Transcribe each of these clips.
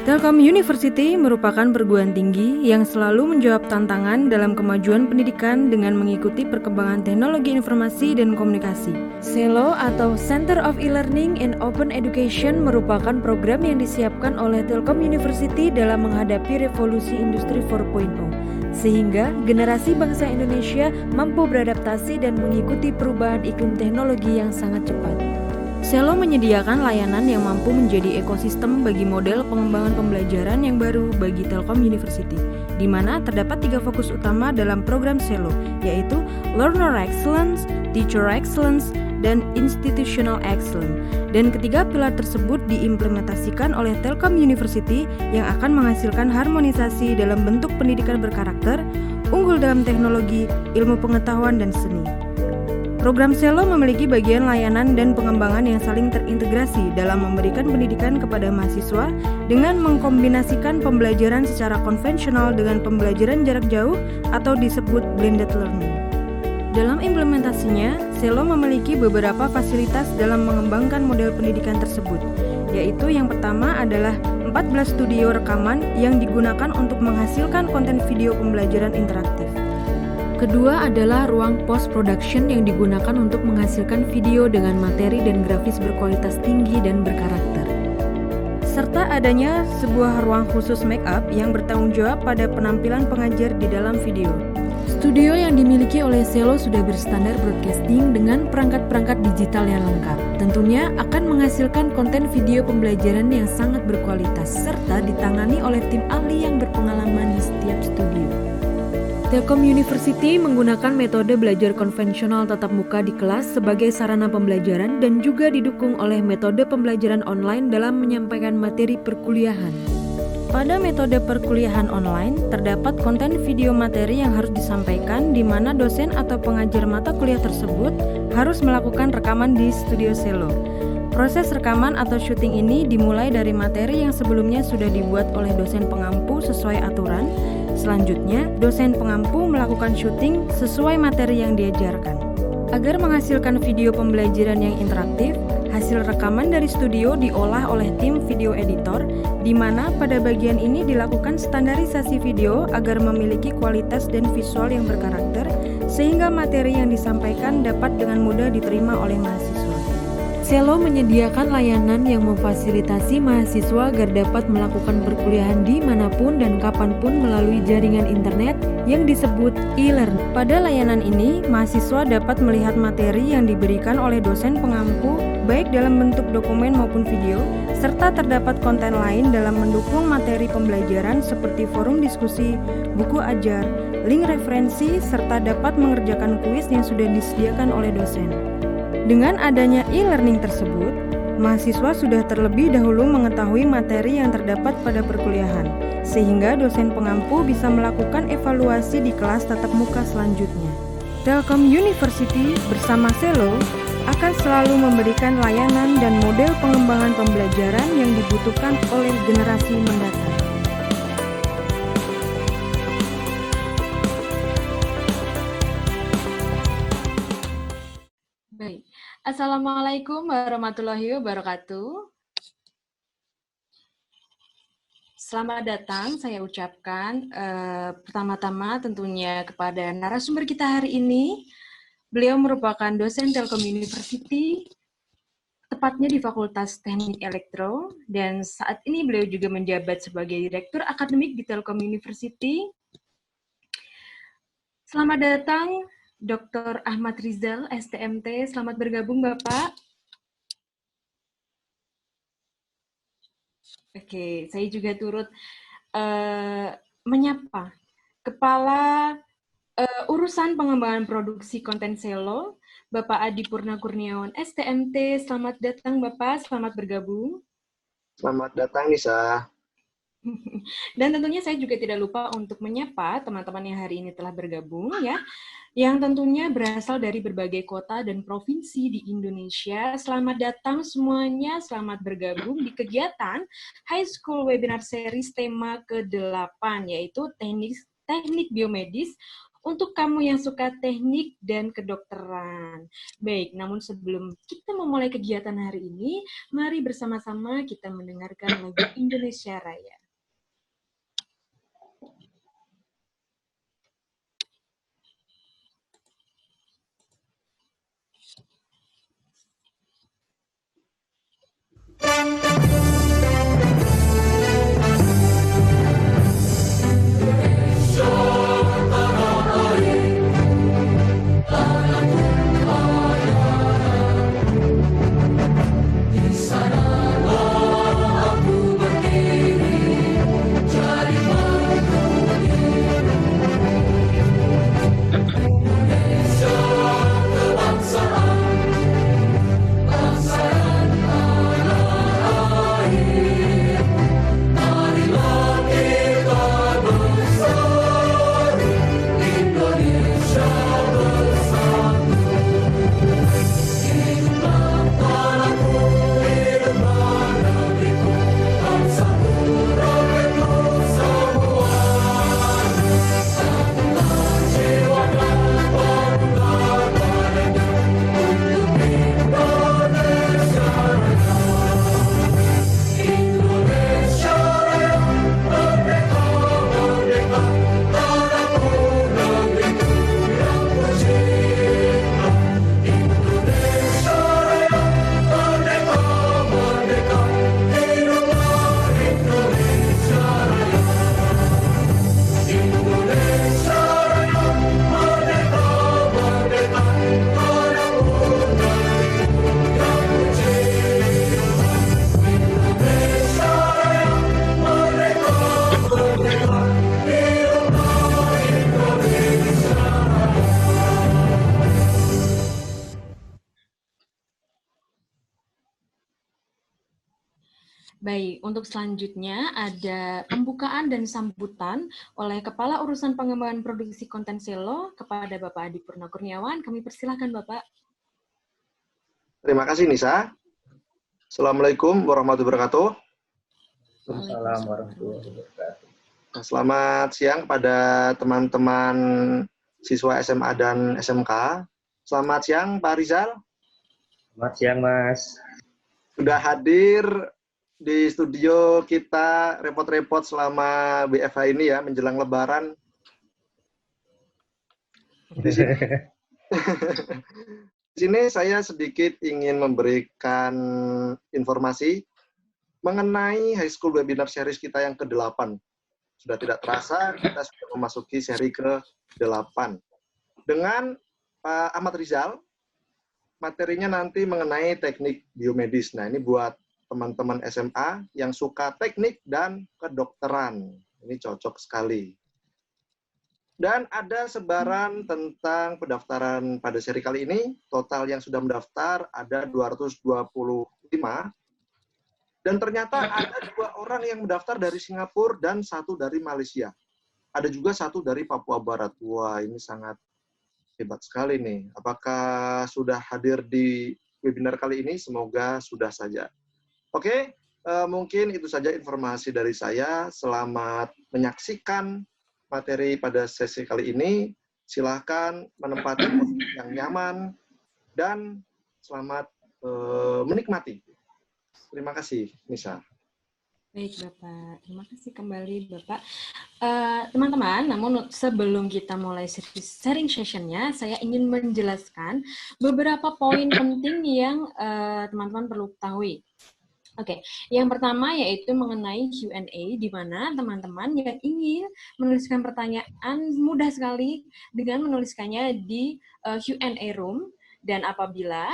Telkom University merupakan perguruan tinggi yang selalu menjawab tantangan dalam kemajuan pendidikan dengan mengikuti perkembangan teknologi informasi dan komunikasi. CELO atau Center of E-Learning and Open Education merupakan program yang disiapkan oleh Telkom University dalam menghadapi revolusi industri 4.0, sehingga generasi bangsa Indonesia mampu beradaptasi dan mengikuti perubahan iklim teknologi yang sangat cepat. CELO menyediakan layanan yang mampu menjadi ekosistem bagi model pengembangan pembelajaran yang baru bagi Telkom University, di mana terdapat 3 fokus utama dalam program CELO, yaitu Learner Excellence, Teacher Excellence, dan Institutional Excellence. Dan ketiga pilar tersebut diimplementasikan oleh Telkom University yang akan menghasilkan harmonisasi dalam bentuk pendidikan berkarakter, unggul dalam teknologi, ilmu pengetahuan, dan seni. Program CELO memiliki bagian layanan dan pengembangan yang saling terintegrasi dalam memberikan pendidikan kepada mahasiswa dengan mengkombinasikan pembelajaran secara konvensional dengan pembelajaran jarak jauh atau disebut blended learning. Dalam implementasinya, CELO memiliki beberapa fasilitas dalam mengembangkan model pendidikan tersebut, yaitu yang pertama adalah 14 studio rekaman yang digunakan untuk menghasilkan konten video pembelajaran interaktif. Kedua adalah ruang post-production yang digunakan untuk menghasilkan video dengan materi dan grafis berkualitas tinggi dan berkarakter. Serta adanya sebuah ruang khusus make-up yang bertanggung jawab pada penampilan pengajar di dalam video. Studio yang dimiliki oleh CELO sudah berstandar broadcasting dengan perangkat-perangkat digital yang lengkap. Tentunya akan menghasilkan konten video pembelajaran yang sangat berkualitas, serta ditangani oleh tim ahli yang berpengalaman di setiap studio. Telkom University menggunakan metode belajar konvensional tatap muka di kelas sebagai sarana pembelajaran dan juga didukung oleh metode pembelajaran online dalam menyampaikan materi perkuliahan. Pada metode perkuliahan online, terdapat konten video materi yang harus disampaikan di mana dosen atau pengajar mata kuliah tersebut harus melakukan rekaman di studio CELO. Proses rekaman atau syuting ini dimulai dari materi yang sebelumnya sudah dibuat oleh dosen pengampu sesuai aturan. Selanjutnya, dosen pengampu melakukan syuting sesuai materi yang diajarkan. Agar menghasilkan video pembelajaran yang interaktif, hasil rekaman dari studio diolah oleh tim video editor, di mana pada bagian ini dilakukan standarisasi video agar memiliki kualitas dan visual yang berkarakter, sehingga materi yang disampaikan dapat dengan mudah diterima oleh mahasiswa. CELO menyediakan layanan yang memfasilitasi mahasiswa agar dapat melakukan perkuliahan dimanapun dan kapanpun melalui jaringan internet yang disebut e-learning. Pada layanan ini, mahasiswa dapat melihat materi yang diberikan oleh dosen pengampu baik dalam bentuk dokumen maupun video, serta terdapat konten lain dalam mendukung materi pembelajaran seperti forum diskusi, buku ajar, link referensi, serta dapat mengerjakan kuis yang sudah disediakan oleh dosen. Dengan adanya e-learning tersebut, mahasiswa sudah terlebih dahulu mengetahui materi yang terdapat pada perkuliahan, sehingga dosen pengampu bisa melakukan evaluasi di kelas tatap muka selanjutnya. Telkom University bersama CELO akan selalu memberikan layanan dan model pengembangan pembelajaran yang dibutuhkan oleh generasi mendatang. Baik. Assalamualaikum warahmatullahi wabarakatuh. Selamat datang saya ucapkan pertama-tama tentunya kepada narasumber kita hari ini. Beliau merupakan dosen Telkom University, tepatnya di Fakultas Teknik Elektro, dan saat ini beliau juga menjabat sebagai Direktur Akademik di Telkom University. Selamat datang Dr. Ahmad Rizal, STMT. Selamat bergabung, Bapak. Oke, saya juga turut menyapa Kepala Urusan Pengembangan Produksi Konten CELO, Bapak Adi Purna Kurniawan, STMT. Selamat datang, Bapak. Selamat bergabung. Selamat datang, Nisa. Dan tentunya saya juga tidak lupa untuk menyapa teman-teman yang hari ini telah bergabung, ya, yang tentunya berasal dari berbagai kota dan provinsi di Indonesia. Selamat datang semuanya, selamat bergabung di kegiatan High School Webinar Series tema ke-8, yaitu Teknik Biomedis untuk kamu yang suka teknik dan kedokteran. Baik, namun sebelum kita memulai kegiatan hari ini, mari bersama-sama kita mendengarkan lagu Indonesia Raya. Baik, untuk selanjutnya ada pembukaan dan sambutan oleh Kepala Urusan Pengembangan Produksi Konten Selo kepada Bapak Adi Purna Kurniawan. Kami persilahkan Bapak. Terima kasih Nisa. Assalamualaikum warahmatullahi wabarakatuh. Waalaikumsalam warahmatullahi wabarakatuh. Selamat siang pada teman-teman siswa SMA dan SMK. Selamat siang Pak Rizal. Selamat siang Mas. Sudah hadir di studio kita repot-repot selama WFH ini ya, menjelang Lebaran. Di sini saya sedikit ingin memberikan informasi mengenai High School Webinar Series kita yang ke-8. Sudah tidak terasa, kita sudah memasuki seri ke-8. Dengan Pak Ahmad Rizal, materinya nanti mengenai teknik biomedis. Nah, ini buat teman-teman SMA yang suka teknik dan kedokteran. Ini cocok sekali. Dan ada sebaran tentang pendaftaran pada seri kali ini. Total yang sudah mendaftar ada 225. Dan ternyata ada 2 orang yang mendaftar dari Singapura dan 1 dari Malaysia. Ada juga 1 dari Papua Barat. Wah, ini sangat hebat sekali nih. Apakah sudah hadir di webinar kali ini? Semoga sudah saja. Oke, mungkin itu saja informasi dari saya. Selamat menyaksikan materi pada sesi kali ini. Silahkan menempati posisi yang nyaman dan selamat menikmati. Terima kasih, Nisa. Baik, Bapak. Terima kasih kembali, Bapak. Teman-teman, namun sebelum kita mulai sharing session-nya, saya ingin menjelaskan beberapa poin penting yang teman-teman perlu ketahui. Oke, yang pertama yaitu mengenai Q&A, di mana teman-teman yang ingin menuliskan pertanyaan mudah sekali dengan menuliskannya di Q&A room, dan apabila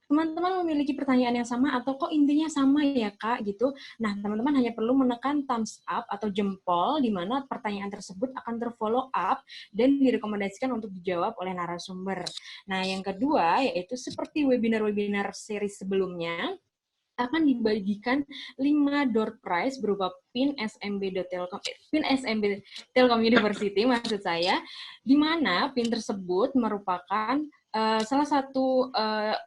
teman-teman memiliki pertanyaan yang sama atau kok intinya sama ya Kak gitu, nah teman-teman hanya perlu menekan thumbs up atau jempol, di mana pertanyaan tersebut akan terfollow up dan direkomendasikan untuk dijawab oleh narasumber. Nah yang kedua yaitu seperti webinar-webinar seri sebelumnya, akan dibagikan 5 door prize berupa pin SMB Telkom University maksud saya, di mana pin tersebut merupakan salah satu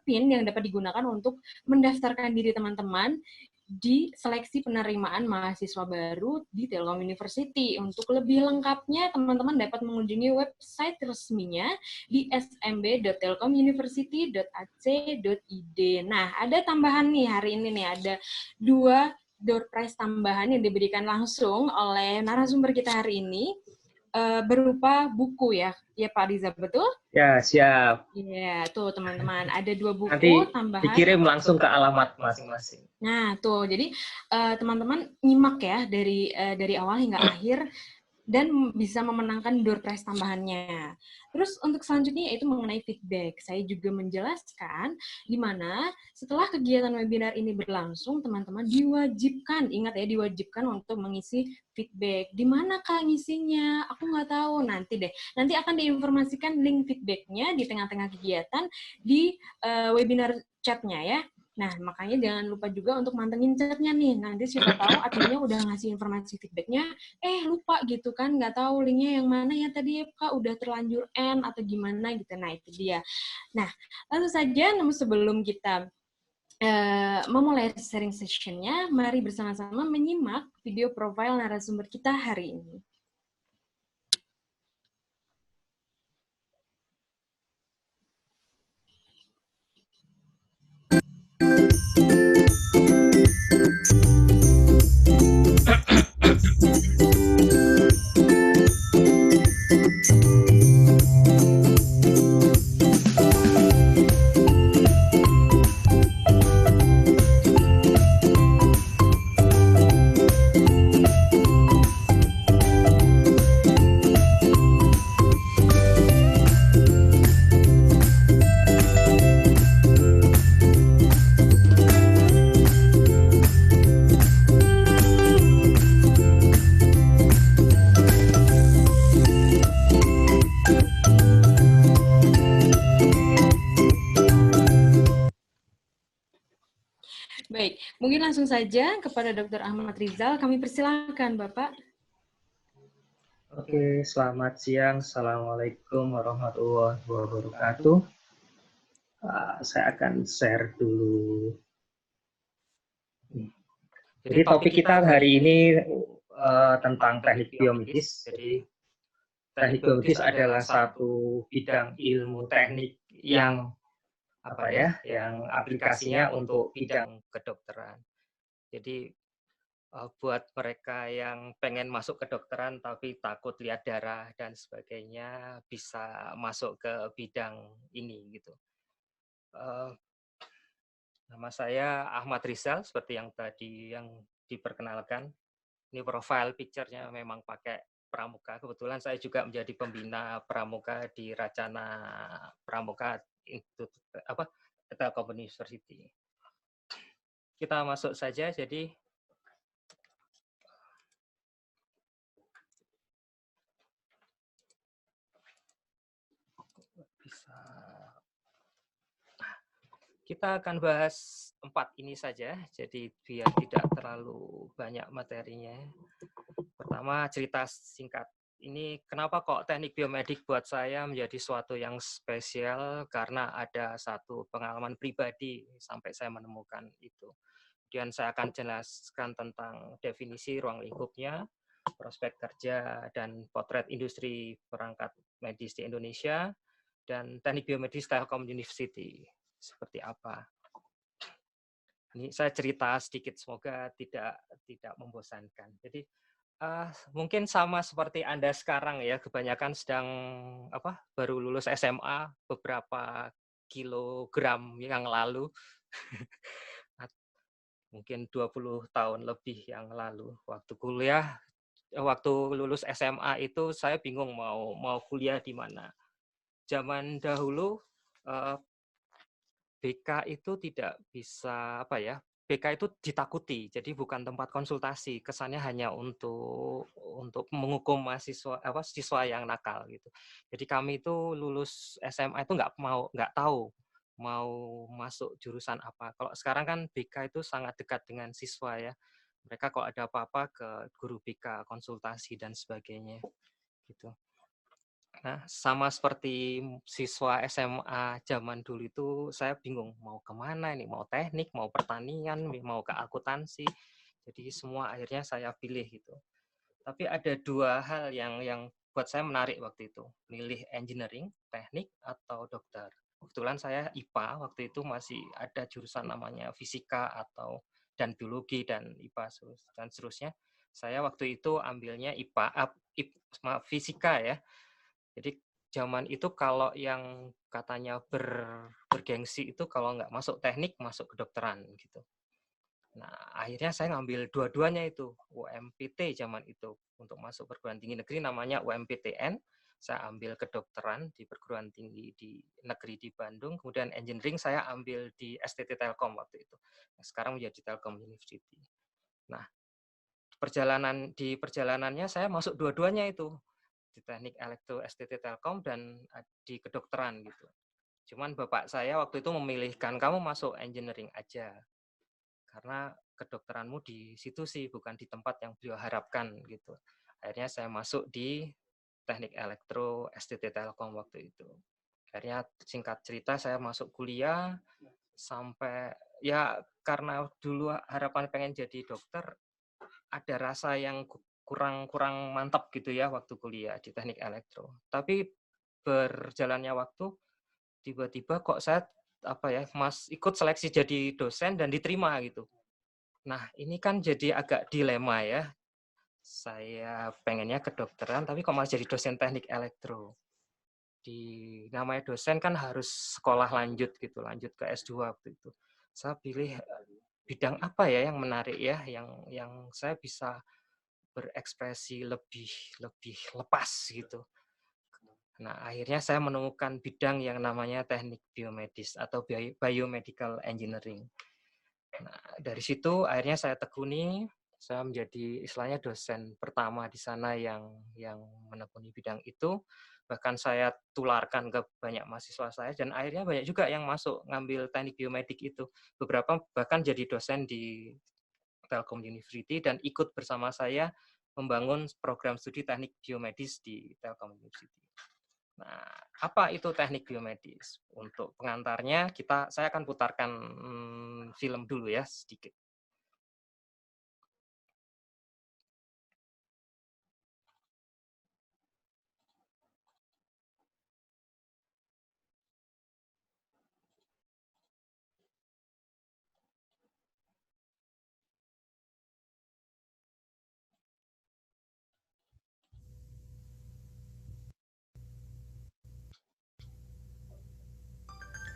pin yang dapat digunakan untuk mendaftarkan diri teman-teman di seleksi penerimaan mahasiswa baru di Telkom University. Untuk lebih lengkapnya, teman-teman dapat mengunjungi website resminya di smb.telkomuniversity.ac.id. Nah, ada tambahan nih hari ini nih, ada 2 door prize tambahan yang diberikan langsung oleh narasumber kita hari ini, berupa buku ya Pak Riza, betul? Ya, siap. Iya, tuh teman-teman, ada 2 buku Nanti tambahan. dikirim langsung ke alamat masing-masing. Nah, tuh, jadi teman-teman nyimak ya dari awal hingga akhir dan bisa memenangkan door prize tambahannya. Terus untuk selanjutnya yaitu mengenai feedback. Saya juga menjelaskan di mana setelah kegiatan webinar ini berlangsung, teman-teman diwajibkan, ingat ya, diwajibkan untuk mengisi feedback. Di mana Kak ngisinya? Aku nggak tahu, nanti deh. Nanti akan diinformasikan link feedbacknya di tengah-tengah kegiatan di webinar chatnya ya. Nah, makanya jangan lupa juga untuk mantengin chatnya nih. Nanti siapa tahu adminnya udah ngasih informasi feedbacknya, lupa gitu kan, nggak tahu linknya yang mana ya tadi ya Kak, udah terlanjur end atau gimana gitu. Nah, itu dia. Nah, langsung saja, namun sebelum kita memulai sharing session-nya, mari bersama-sama menyimak video profile narasumber kita hari ini. Baik, mungkin langsung saja kepada Dr. Ahmad Rizal, kami persilakan Bapak. Oke, selamat siang. Assalamualaikum warahmatullahi wabarakatuh. Saya akan share dulu. Jadi topik kita hari ini tentang teknik biomedis. Jadi teknik biomedis adalah satu bidang ilmu teknik yang yang aplikasinya untuk bidang kedokteran. Jadi buat mereka yang pengen masuk kedokteran tapi takut lihat darah dan sebagainya bisa masuk ke bidang ini gitu. Nama saya Ahmad Rizal, seperti yang tadi yang diperkenalkan. Ini profile picture-nya memang pakai Pramuka. Kebetulan saya juga menjadi pembina Pramuka di Racana Pramuka Institut Telkom University. Kita masuk saja. Jadi kita akan bahas 4 ini saja, jadi biar tidak terlalu banyak materinya. Pertama, cerita singkat. Ini kenapa kok teknik biomedik buat saya menjadi suatu yang spesial, karena ada satu pengalaman pribadi sampai saya menemukan itu. Kemudian saya akan jelaskan tentang definisi ruang lingkupnya, prospek kerja, dan potret industri perangkat medis di Indonesia, dan teknik biomedis Telkom University. Seperti apa? Ini saya cerita sedikit, semoga tidak membosankan. Jadi mungkin sama seperti Anda sekarang ya, kebanyakan sedang baru lulus SMA beberapa kilogram yang lalu. Mungkin 20 tahun lebih yang lalu, waktu kuliah, waktu lulus SMA itu saya bingung mau kuliah di mana. Zaman dahulu BK itu tidak bisa BK itu ditakuti, jadi bukan tempat konsultasi, kesannya hanya untuk menghukum siswa yang nakal gitu. Jadi kami itu lulus SMA itu nggak tahu mau masuk jurusan apa. Kalau sekarang kan BK itu sangat dekat dengan siswa ya. Mereka kalau ada apa-apa ke guru BK konsultasi dan sebagainya gitu. Nah, sama seperti siswa SMA zaman dulu itu, saya bingung mau kemana ini, mau teknik, mau pertanian, mau ke akuntansi. Jadi semua akhirnya saya pilih gitu. Tapi ada dua hal yang buat saya menarik waktu itu, milih engineering, teknik, atau dokter. Kebetulan saya IPA, waktu itu masih ada jurusan namanya fisika dan biologi dan IPA dan seterusnya. Saya waktu itu ambilnya fisika ya. Jadi zaman itu kalau yang katanya bergengsi itu kalau nggak masuk teknik, masuk kedokteran gitu. Nah, akhirnya saya ngambil dua-duanya itu, UMPT zaman itu. Untuk masuk perguruan tinggi negeri namanya UMPTN. Saya ambil kedokteran di perguruan tinggi di negeri di Bandung. Kemudian engineering saya ambil di STT Telkom waktu itu. Sekarang menjadi Telkom University. Nah, di perjalanannya saya masuk dua-duanya itu. Di teknik elektro STT Telkom dan di kedokteran gitu. Cuman bapak saya waktu itu memilihkan kamu masuk engineering aja. Karena kedokteranmu di situ sih, bukan di tempat yang beliau harapkan gitu. Akhirnya saya masuk di teknik elektro STT Telkom waktu itu. Akhirnya singkat cerita saya masuk kuliah sampai ya karena dulu harapan pengen jadi dokter, ada rasa yang kurang mantap gitu ya waktu kuliah di teknik elektro. Tapi berjalannya waktu tiba-tiba kok saya ikut seleksi jadi dosen dan diterima gitu. Nah, ini kan jadi agak dilema ya. Saya pengennya kedokteran tapi kok malah jadi dosen teknik elektro. Namanya dosen kan harus sekolah lanjut gitu, lanjut ke S2 waktu itu. Saya pilih bidang apa ya yang menarik ya, yang saya bisa berekspresi lebih lepas gitu. Nah, akhirnya saya menemukan bidang yang namanya teknik biomedis atau biomedical engineering. Nah, dari situ akhirnya saya tekuni, saya menjadi istilahnya dosen pertama di sana yang menekuni bidang itu. Bahkan saya tularkan ke banyak mahasiswa saya dan akhirnya banyak juga yang masuk ngambil teknik biomedik itu. Beberapa bahkan jadi dosen di Telkom University dan ikut bersama saya membangun program studi teknik biomedis di Telkom University. Nah, apa itu teknik biomedis? Untuk pengantarnya saya akan putarkan film dulu ya sedikit.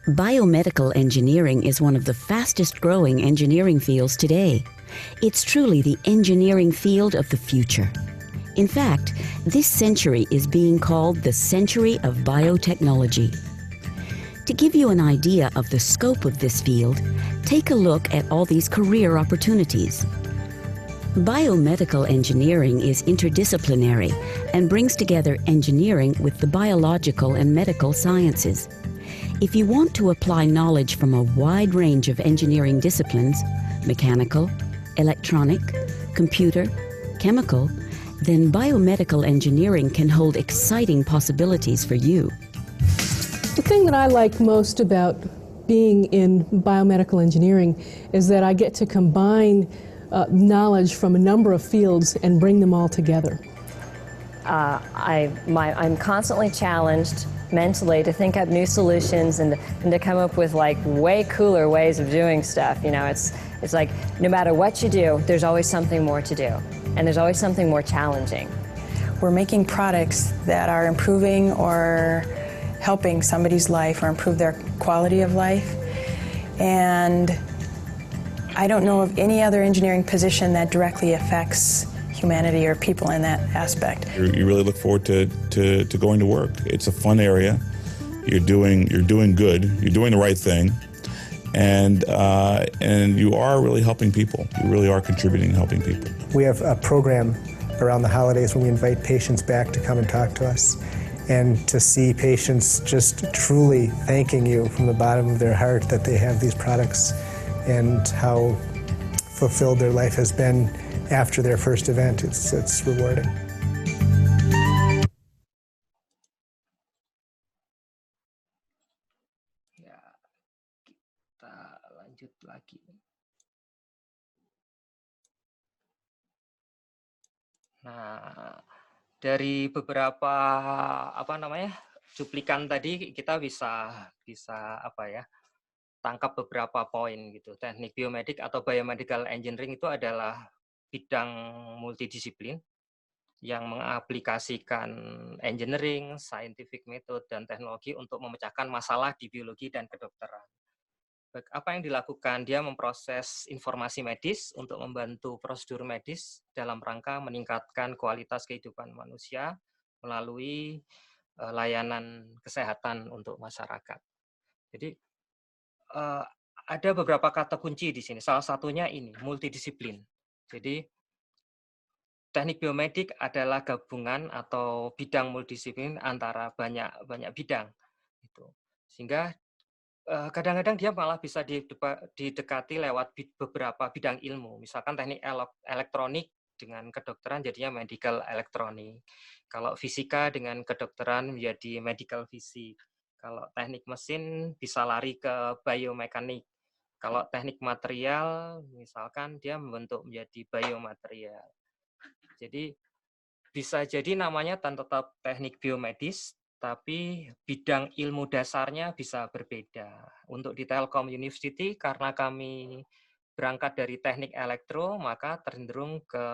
Biomedical engineering is one of the fastest growing engineering fields today. It's truly the engineering field of the future. In fact, this century is being called the century of biotechnology. To give you an idea of the scope of this field, take a look at all these career opportunities. Biomedical engineering is interdisciplinary and brings together engineering with the biological and medical sciences. If you want to apply knowledge from a wide range of engineering disciplines, mechanical, electronic, computer, chemical, then biomedical engineering can hold exciting possibilities for you. The thing that I like most about being in biomedical engineering is that I get to combine knowledge from a number of fields and bring them all together. I'm constantly challenged mentally to think up new solutions and to come up with like way cooler ways of doing stuff. You know, it's like no matter what you do, there's always something more to do, and there's always something more challenging. We're making products that are improving or helping somebody's life or improve their quality of life. And I don't know of any other engineering position that directly affects humanity or people in that aspect. You really look forward to going to work. It's a fun area. You're doing good. You're doing the right thing, and you are really helping people. You really are contributing and helping people. We have a program around the holidays when we invite patients back to come and talk to us, and to see patients just truly thanking you from the bottom of their heart that they have these products and how fulfilled their life has been after their first event. It's rewarding. lagi. Nah, dari beberapa cuplikan tadi kita bisa tangkap beberapa poin gitu. Teknik biomedik atau biomedical engineering itu adalah bidang multidisiplin yang mengaplikasikan engineering, scientific method, dan teknologi untuk memecahkan masalah di biologi dan kedokteran. Apa yang dilakukan? Dia memproses informasi medis untuk membantu prosedur medis dalam rangka meningkatkan kualitas kehidupan manusia melalui layanan kesehatan untuk masyarakat. Jadi ada beberapa kata kunci di sini. Salah satunya ini, multidisiplin. Jadi teknik biomedik adalah gabungan atau bidang multidisiplin antara banyak bidang. Sehingga kadang-kadang dia malah bisa didekati lewat beberapa bidang ilmu. Misalkan teknik elektronik dengan kedokteran jadinya medical elektronik. Kalau fisika dengan kedokteran menjadi medical fisik. Kalau teknik mesin bisa lari ke biomekanik. Kalau teknik material misalkan dia membentuk menjadi biomaterial. Jadi bisa jadi namanya tetap teknik biomedis, tapi bidang ilmu dasarnya bisa berbeda. Untuk di Telkom University, karena kami berangkat dari teknik elektro, maka cenderung ke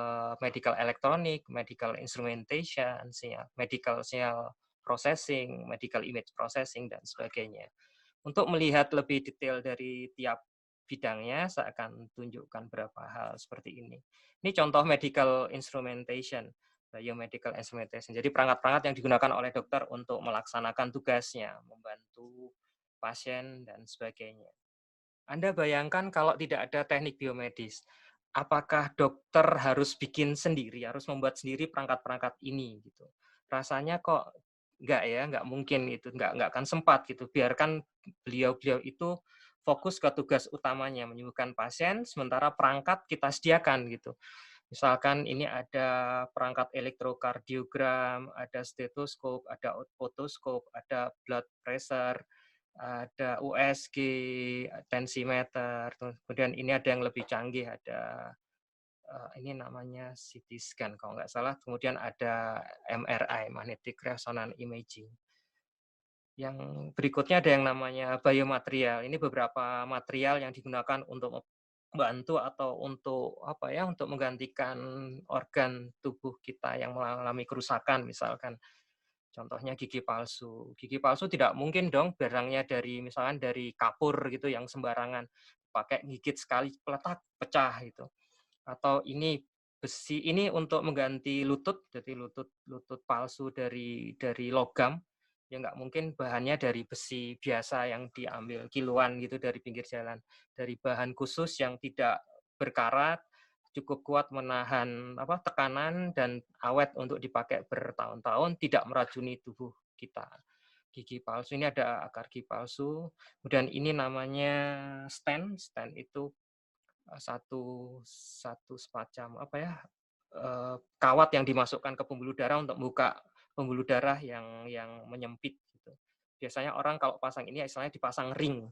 medical elektronik, medical instrumentation, medical signal processing, medical image processing, dan sebagainya. Untuk melihat lebih detail dari tiap bidangnya, saya akan tunjukkan beberapa hal seperti ini. Ini contoh medical instrumentation. Biomedical instrumentation. Jadi perangkat-perangkat yang digunakan oleh dokter untuk melaksanakan tugasnya, membantu pasien dan sebagainya. Anda bayangkan kalau tidak ada teknik biomedis, apakah dokter harus bikin sendiri, harus membuat sendiri perangkat-perangkat ini gitu. Rasanya kok enggak ya, enggak mungkin itu, enggak akan sempat gitu. Biarkan beliau-beliau itu fokus ke tugas utamanya, menyembuhkan pasien, sementara perangkat kita sediakan gitu. Misalkan ini ada perangkat elektrokardiogram, ada stetoskop, ada otoskop, ada blood pressure, ada USG, tensimeter, kemudian ini ada yang lebih canggih, ada ini namanya CT scan kalau nggak salah, kemudian ada MRI, magnetic resonance imaging. Yang berikutnya ada yang namanya biomaterial. Ini beberapa material yang digunakan untuk membantu atau untuk untuk menggantikan organ tubuh kita yang mengalami kerusakan, misalkan contohnya gigi palsu. Gigi palsu tidak mungkin dong barangnya misalkan dari kapur gitu yang sembarangan, pakai gigit sekali peletak pecah gitu. Atau ini besi, ini untuk mengganti lutut, jadi lutut palsu dari logam. Ya nggak mungkin bahannya dari besi biasa yang diambil kiloan gitu dari pinggir jalan. Dari bahan khusus yang tidak berkarat, cukup kuat menahan tekanan dan awet untuk dipakai bertahun-tahun, tidak meracuni tubuh kita. Gigi palsu ini ada akar gigi palsu. Kemudian ini namanya stent. Stent itu satu semacam kawat yang dimasukkan ke pembuluh darah untuk membuka pembuluh darah yang menyempit gitu. Biasanya orang kalau pasang ini istilahnya dipasang ring,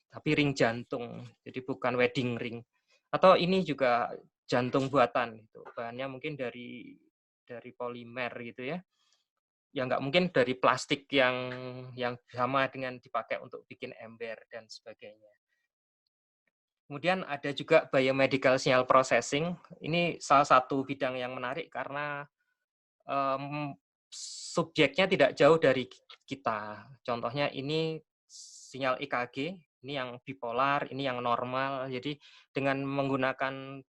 tapi ring jantung, jadi bukan wedding ring. Atau ini juga jantung buatan gitu. Bahannya mungkin dari polimer gitu ya. Ya nggak mungkin dari plastik yang sama dengan dipakai untuk bikin ember dan sebagainya. Kemudian ada juga biomedical signal processing. Ini salah satu bidang yang menarik karena subjeknya tidak jauh dari kita. Contohnya ini sinyal EKG, ini yang bipolar, ini yang normal. Jadi dengan menggunakan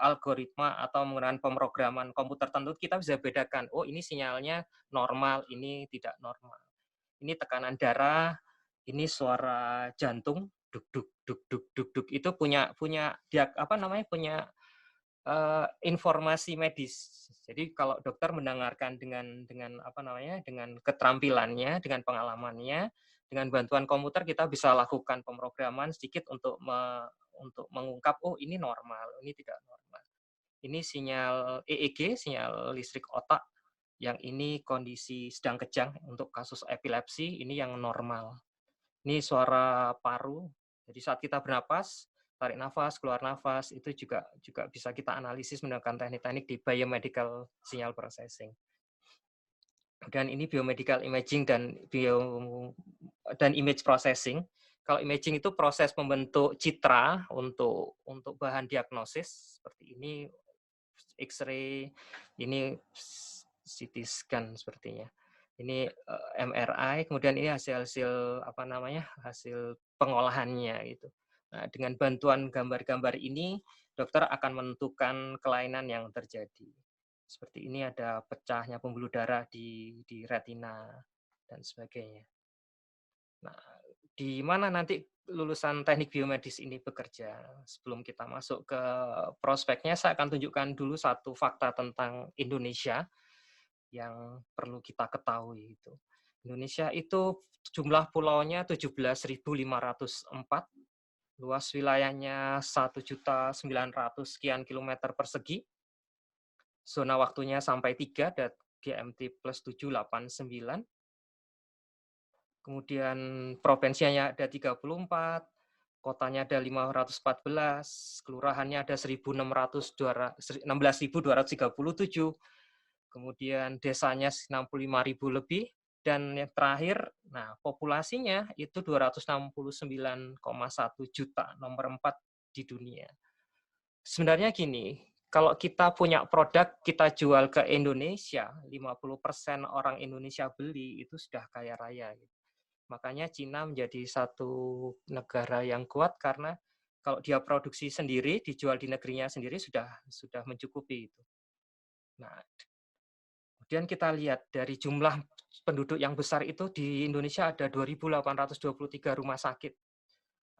algoritma atau menggunakan pemrograman komputer tertentu, kita bisa bedakan, oh ini sinyalnya normal, ini tidak normal. Ini tekanan darah, ini suara jantung, duk duk duk duk duk duk, itu punya informasi medis. Jadi kalau dokter mendengarkan dengan keterampilannya, dengan pengalamannya, dengan bantuan komputer kita bisa lakukan pemrograman sedikit untuk mengungkap oh ini normal, ini tidak normal. Ini sinyal EEG, sinyal listrik otak. Yang ini kondisi sedang kejang untuk kasus epilepsi, ini yang normal. Ini suara paru. Jadi saat kita bernapas, tarik nafas, keluar nafas, itu juga bisa kita analisis menggunakan teknik-teknik di biomedical signal processing. Dan ini biomedical imaging dan image processing. Kalau imaging itu proses membentuk citra untuk bahan diagnosis seperti ini, X-ray, ini CT scan sepertinya. Ini MRI, kemudian ini hasil hasil pengolahannya gitu. Nah, dengan bantuan gambar-gambar ini, dokter akan menentukan kelainan yang terjadi. Seperti ini ada pecahnya pembuluh darah di retina dan sebagainya. Nah, di mana nanti lulusan teknik biomedis ini bekerja? Sebelum kita masuk ke prospeknya, saya akan tunjukkan dulu satu fakta tentang Indonesia yang perlu kita ketahui. Indonesia itu jumlah pulaunya 17.504, luas wilayahnya 1.900.000 sekian kilometer persegi, zona waktunya sampai 3, dan GMT plus 789. Kemudian provinsinya ada 34, kotanya ada 514, kelurahannya ada 16.237, kemudian desanya 65.000 lebih, dan yang terakhir, nah populasinya itu 269,1 juta, nomor 4 di dunia. Sebenarnya gini, kalau kita punya produk, kita jual ke Indonesia, 50% orang Indonesia beli, itu sudah kaya raya. Makanya Cina menjadi satu negara yang kuat karena kalau dia produksi sendiri, dijual di negerinya sendiri sudah mencukupi itu. Nah, kemudian kita lihat dari jumlah penduduk yang besar itu di Indonesia ada 2.823 rumah sakit.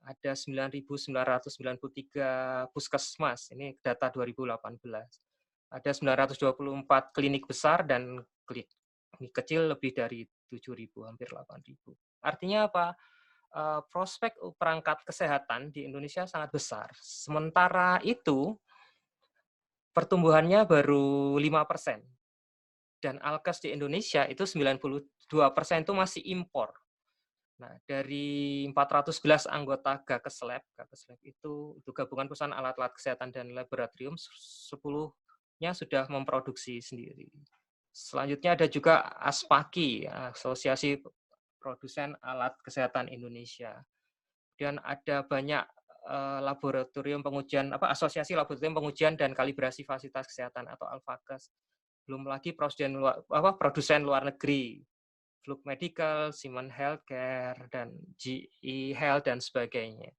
Ada 9.993 puskesmas, ini data 2018. Ada 924 klinik besar dan klinik kecil lebih dari 7.000, hampir 8.000. Artinya apa? Prospek perangkat kesehatan di Indonesia sangat besar. Sementara itu, pertumbuhannya baru 5%. Dan alkes di Indonesia itu 92% itu masih impor. Nah, dari 411 anggota Gakeslab itu gabungan perusahaan alat-alat kesehatan dan laboratorium, 10-nya sudah memproduksi sendiri. Selanjutnya ada juga ASPAKI, Asosiasi Produsen Alat Kesehatan Indonesia. Dan ada banyak laboratorium pengujian, asosiasi laboratorium pengujian dan kalibrasi fasilitas kesehatan atau Alfakes. Belum lagi produsen luar negeri, Fluke Medical, Siemens Healthcare, dan GE Health dan sebagainya.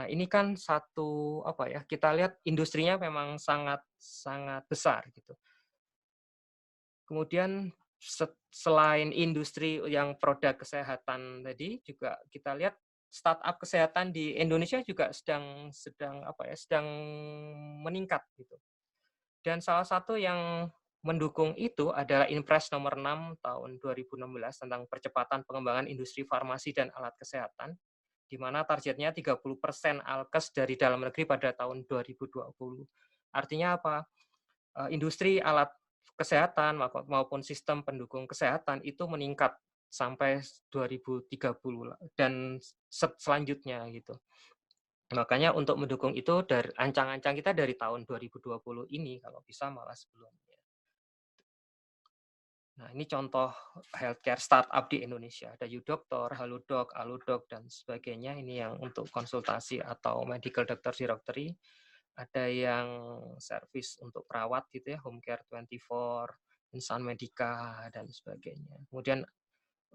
Nah, ini kan satu kita lihat industrinya memang sangat besar gitu. Kemudian selain industri yang produk kesehatan tadi, juga kita lihat startup kesehatan di Indonesia juga sedang meningkat gitu. Dan salah satu yang mendukung itu adalah Inpres nomor 6 tahun 2016 tentang percepatan pengembangan industri farmasi dan alat kesehatan, di mana targetnya 30% alkes dari dalam negeri pada tahun 2020. Artinya apa? Industri alat kesehatan maupun sistem pendukung kesehatan itu meningkat sampai 2030 dan selanjutnya gitu. Makanya untuk mendukung itu dari ancang-ancang kita dari tahun 2020 ini, kalau bisa malah sebelumnya. Nah, ini contoh healthcare startup di Indonesia. Ada YouDokter, Halodoc, Alodok, dan sebagainya. Ini yang untuk konsultasi atau medical doctor directory. Ada yang service untuk perawat gitu ya, Home Care 24, Insan Medica, dan sebagainya. Kemudian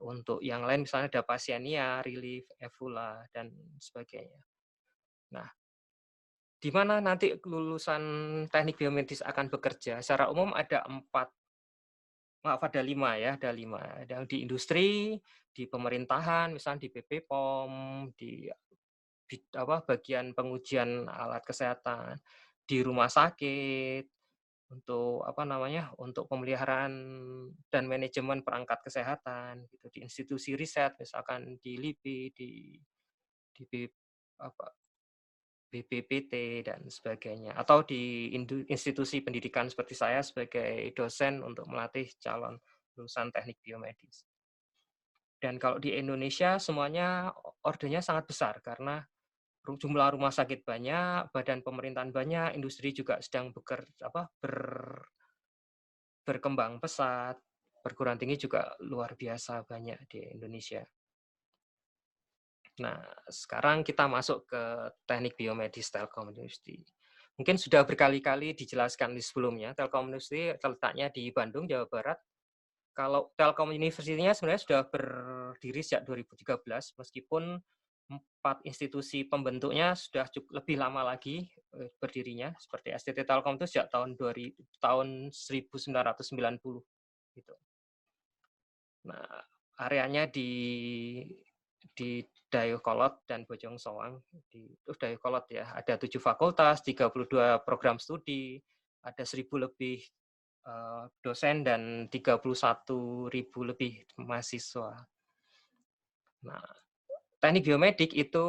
untuk yang lain misalnya ada Pasiania, Relief, Evula, dan sebagainya. Nah, di mana nanti lulusan teknik biomedis akan bekerja? Secara umum ada 5 ya, ada 5. Ada di industri, di pemerintahan, misalnya di BP POM, di bagian pengujian alat kesehatan, di rumah sakit, untuk untuk pemeliharaan dan manajemen perangkat kesehatan, gitu, di institusi riset, misalkan di LIPI, di BPPT dan sebagainya, atau di institusi pendidikan seperti saya sebagai dosen untuk melatih calon lulusan teknik biomedis. Dan kalau di Indonesia semuanya ordernya sangat besar karena jumlah rumah sakit banyak, badan pemerintahan banyak, industri juga sedang berkembang pesat, perguruan tinggi juga luar biasa banyak di Indonesia. Nah, sekarang kita masuk ke teknik biomedis Telkom University. Mungkin sudah berkali-kali dijelaskan di sebelumnya, Telkom University terletaknya di Bandung, Jawa Barat. Kalau Telkom University-nya sebenarnya sudah berdiri sejak 2013, meskipun 4 institusi pembentuknya sudah cukup lebih lama lagi berdirinya, seperti STT Telkom itu sejak tahun 1990 gitu. Nah, areanya di Dayakolot dan Bojong Soang. Di Dayakolot ya, ada 7 fakultas, 32 program studi, ada 1.000 lebih dosen dan 31.000 lebih mahasiswa. Nah, teknik biomedik itu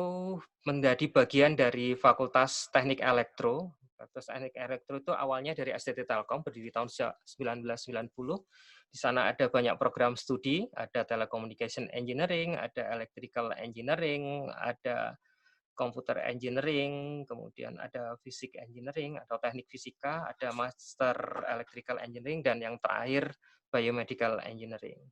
menjadi bagian dari Fakultas Teknik Elektro. Fakultas Teknik Elektro itu awalnya dari STT Telkom, berdiri tahun 1990. Di sana ada banyak program studi, ada Telecommunication Engineering, ada Electrical Engineering, ada Computer Engineering, kemudian ada Fisik Engineering atau Teknik Fisika, ada Master Electrical Engineering, dan yang terakhir Biomedical Engineering,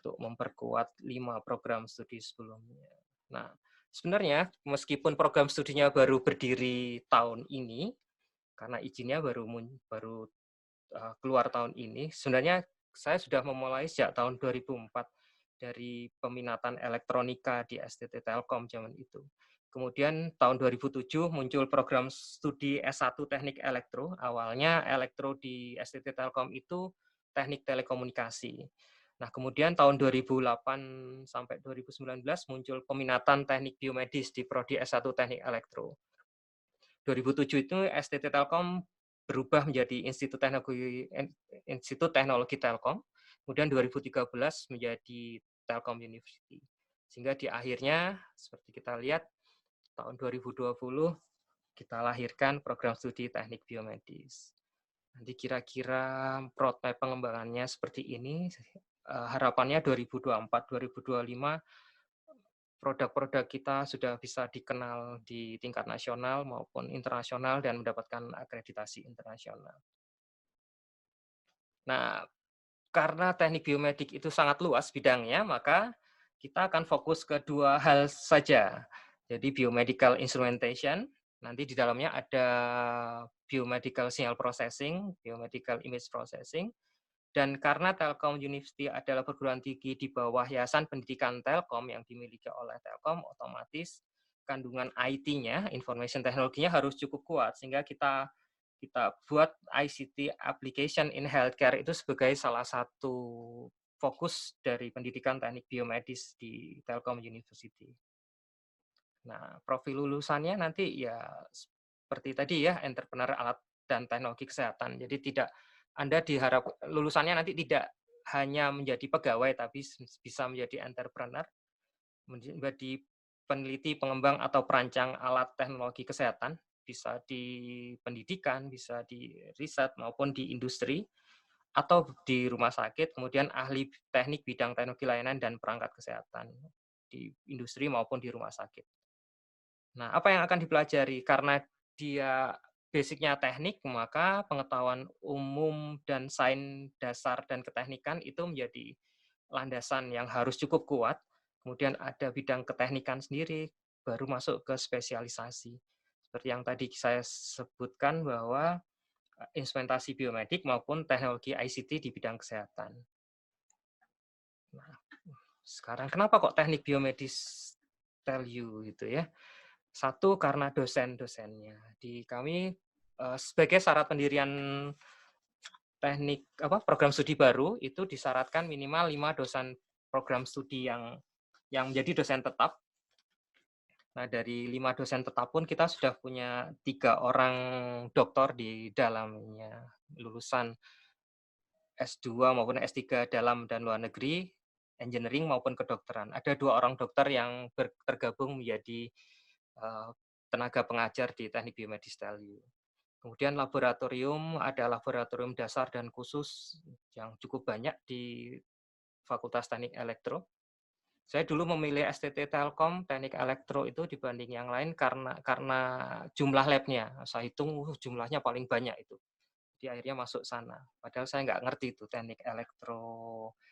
untuk memperkuat 5 program studi sebelumnya. Nah, sebenarnya meskipun program studinya baru berdiri tahun ini, karena izinnya baru keluar tahun ini, sebenarnya saya sudah memulai sejak tahun 2004 dari peminatan elektronika di STT Telkom zaman itu. Kemudian tahun 2007 muncul program studi S1 Teknik Elektro. Awalnya elektro di STT Telkom itu teknik telekomunikasi. Nah, kemudian tahun 2008 sampai 2019 muncul peminatan teknik biomedis di Prodi S1 Teknik Elektro. 2007 itu STT Telkom berubah menjadi Institut Teknologi Telkom. Kemudian 2013 menjadi Telkom University. Sehingga di akhirnya, seperti kita lihat, tahun 2020 kita lahirkan program studi teknik biomedis. Nanti kira-kira roadmap pengembangannya seperti ini. Harapannya 2024-2025 produk-produk kita sudah bisa dikenal di tingkat nasional maupun internasional dan mendapatkan akreditasi internasional. Nah, karena teknik biomedik itu sangat luas bidangnya, maka kita akan fokus ke 2 hal saja. Jadi biomedical instrumentation, nanti di dalamnya ada biomedical signal processing, biomedical image processing. Dan karena Telkom University adalah perguruan tinggi di bawah Yayasan Pendidikan Telkom yang dimiliki oleh Telkom, otomatis kandungan IT-nya, information teknologinya harus cukup kuat, sehingga kita buat ICT application in healthcare itu sebagai salah satu fokus dari pendidikan teknik biomedis di Telkom University. Nah, profil lulusannya nanti ya seperti tadi ya, entrepreneur alat dan teknologi kesehatan. Jadi Anda diharap lulusannya nanti tidak hanya menjadi pegawai, tapi bisa menjadi entrepreneur, menjadi peneliti, pengembang, atau perancang alat teknologi kesehatan, bisa di pendidikan, bisa di riset, maupun di industri, atau di rumah sakit, kemudian ahli teknik bidang teknologi layanan dan perangkat kesehatan, di industri maupun di rumah sakit. Nah, apa yang akan dipelajari? Karena dia basicnya teknik, maka pengetahuan umum dan sains dasar dan keteknikan itu menjadi landasan yang harus cukup kuat. Kemudian ada bidang keteknikan sendiri, baru masuk ke spesialisasi. Seperti yang tadi saya sebutkan bahwa instrumentasi biomedik maupun teknologi ICT di bidang kesehatan. Nah, sekarang kenapa kok teknik biomedis tell you gitu ya? Satu, karena dosen-dosennya. Di kami sebagai syarat pendirian teknik program studi baru itu disyaratkan minimal 5 dosen program studi yang menjadi dosen tetap. Nah, dari 5 dosen tetap pun kita sudah punya 3 orang doktor di dalamnya, lulusan S2 maupun S3 dalam dan luar negeri, engineering maupun kedokteran. Ada 2 orang dokter yang tergabung menjadi tenaga pengajar di teknik biomedis TELU. Kemudian laboratorium, ada laboratorium dasar dan khusus yang cukup banyak di Fakultas Teknik Elektro. Saya dulu memilih STT Telkom teknik elektro itu dibanding yang lain karena jumlah labnya. Saya hitung jumlahnya paling banyak itu. Jadi akhirnya masuk sana. Padahal saya nggak ngerti itu teknik elektro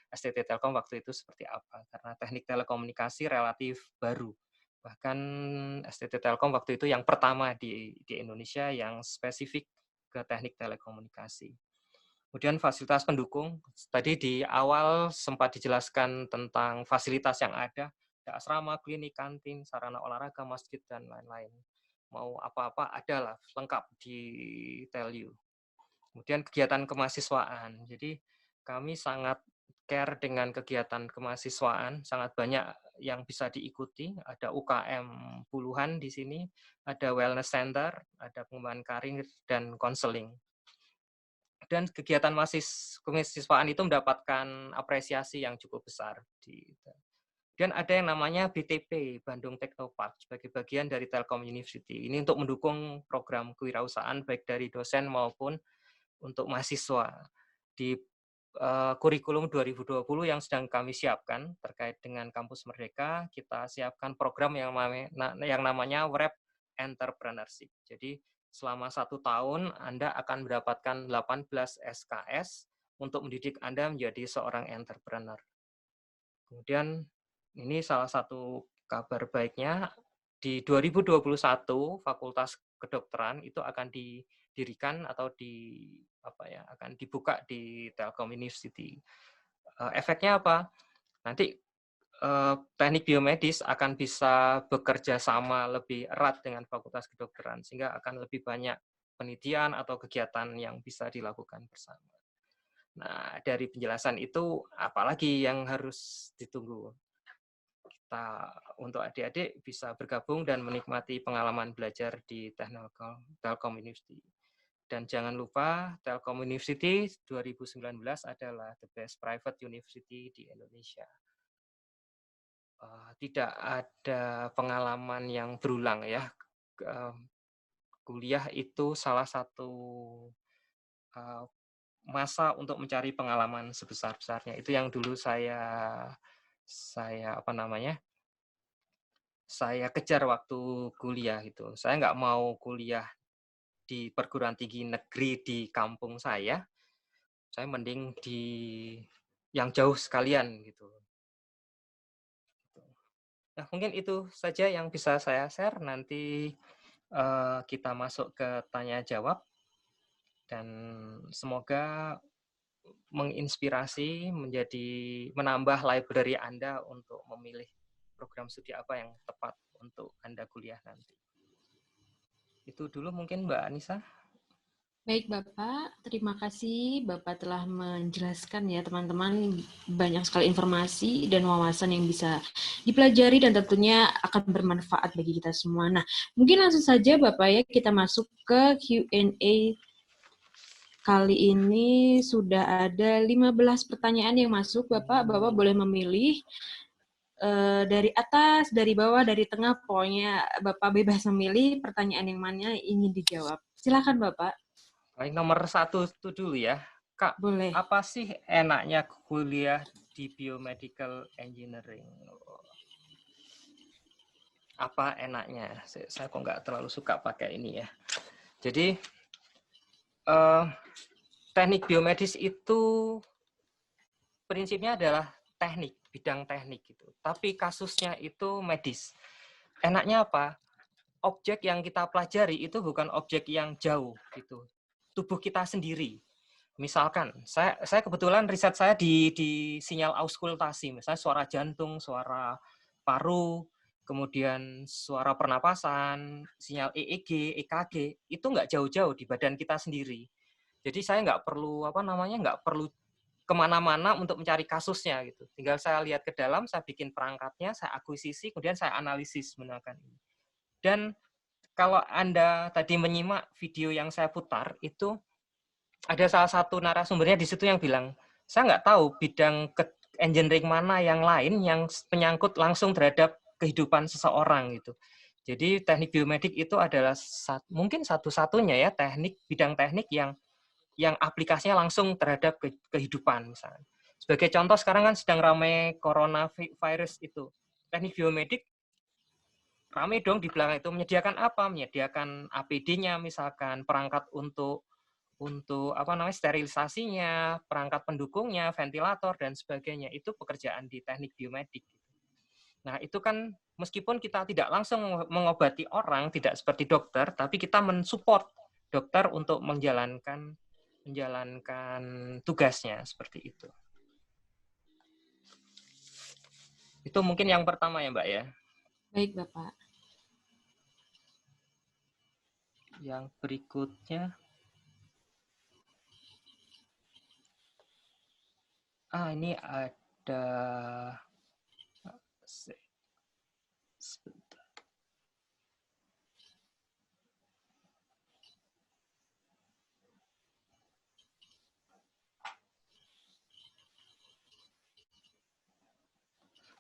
STT Telkom waktu itu seperti apa. Karena teknik telekomunikasi relatif baru. Bahkan STT Telkom waktu itu yang pertama di Indonesia yang spesifik ke teknik telekomunikasi. Kemudian fasilitas pendukung, tadi di awal sempat dijelaskan tentang fasilitas yang ada asrama, klinik, kantin, sarana olahraga, masjid, dan lain-lain. Mau apa-apa ada lah, lengkap di tell you. Kemudian kegiatan kemahasiswaan, jadi kami sangat care dengan kegiatan kemahasiswaan, sangat banyak yang bisa diikuti, ada UKM puluhan di sini, ada wellness center, ada pengembangan karir, dan konseling. Dan kegiatan kemahasiswaan itu mendapatkan apresiasi yang cukup besar. Dan ada yang namanya BTP, Bandung Technopark, sebagai bagian dari Telkom University. Ini untuk mendukung program kewirausahaan baik dari dosen maupun untuk mahasiswa. Di kurikulum 2020 yang sedang kami siapkan terkait dengan Kampus Merdeka, kita siapkan program yang namanya Wrap Entrepreneurship. Jadi selama 1 tahun Anda akan mendapatkan 18 SKS untuk mendidik Anda menjadi seorang entrepreneur. Kemudian ini salah satu kabar baiknya, di 2021 Fakultas Kedokteran itu akan didirikan atau akan dibuka di Telkom University. Efeknya apa? Nanti teknik biomedis akan bisa bekerja sama lebih erat dengan Fakultas Kedokteran, sehingga akan lebih banyak penelitian atau kegiatan yang bisa dilakukan bersama. Nah, dari penjelasan itu, apalagi yang harus ditunggu? Kita untuk adik-adik bisa bergabung dan menikmati pengalaman belajar di Telkom University. Dan jangan lupa, Telkom University 2019 adalah the best private university di Indonesia. Tidak ada pengalaman yang berulang ya. Kuliah itu salah satu masa untuk mencari pengalaman sebesar-besarnya. Itu yang dulu saya kejar waktu kuliah itu. Saya nggak mau kuliah di perguruan tinggi negeri di kampung saya mending di yang jauh sekalian gitu. Nah, mungkin itu saja yang bisa saya share. Nanti kita masuk ke tanya jawab dan semoga menginspirasi, menambah library Anda untuk memilih program studi apa yang tepat untuk Anda kuliah nanti. Itu dulu mungkin Mbak Anissa. Baik Bapak, terima kasih Bapak telah menjelaskan ya teman-teman, banyak sekali informasi dan wawasan yang bisa dipelajari dan tentunya akan bermanfaat bagi kita semua. Nah, mungkin langsung saja Bapak ya kita masuk ke Q&A. Kali ini sudah ada 15 pertanyaan yang masuk Bapak. Bapak boleh memilih dari atas, dari bawah, dari tengah, pokoknya Bapak bebas memilih pertanyaan yang mana ingin dijawab. Silakan Bapak. Baik, nomor 1 itu dulu ya. Kak, boleh. Apa sih enaknya kuliah di Biomedical Engineering? Apa enaknya? Saya kok nggak terlalu suka pakai ini ya. Jadi, teknik biomedis itu prinsipnya adalah teknik, bidang teknik gitu. Tapi kasusnya itu medis. Enaknya apa? Objek yang kita pelajari itu bukan objek yang jauh gitu. Tubuh kita sendiri. Misalkan, saya kebetulan riset saya di sinyal auskultasi, misalnya suara jantung, suara paru, kemudian suara pernapasan, sinyal EEG, EKG, itu nggak jauh-jauh di badan kita sendiri. Jadi saya nggak perlu nggak perlu kemana-mana untuk mencari kasusnya gitu. Tinggal saya lihat ke dalam, saya bikin perangkatnya, saya akuisisi, kemudian saya analisis menggunakan ini. Dan kalau Anda tadi menyimak video yang saya putar, itu ada salah satu narasumbernya di situ yang bilang, saya nggak tahu bidang engineering mana yang lain yang menyangkut langsung terhadap kehidupan seseorang gitu. Jadi teknik biomedik itu adalah mungkin satu-satunya ya bidang teknik yang aplikasinya langsung terhadap kehidupan misalnya. sebagai contoh sekarang kan sedang ramai coronavirus itu. Teknik biomedik ramai dong di belakang itu menyediakan apa? Menyediakan APD-nya misalkan, perangkat untuk sterilisasinya, perangkat pendukungnya, ventilator dan sebagainya. Itu pekerjaan di teknik biomedik. Nah, itu kan meskipun kita tidak langsung mengobati orang, tidak seperti dokter, tapi kita mensupport dokter untuk menjalankan tugasnya seperti itu. Itu mungkin yang pertama ya, Mbak ya. Baik, Bapak. Yang berikutnya, ini ada sebentar.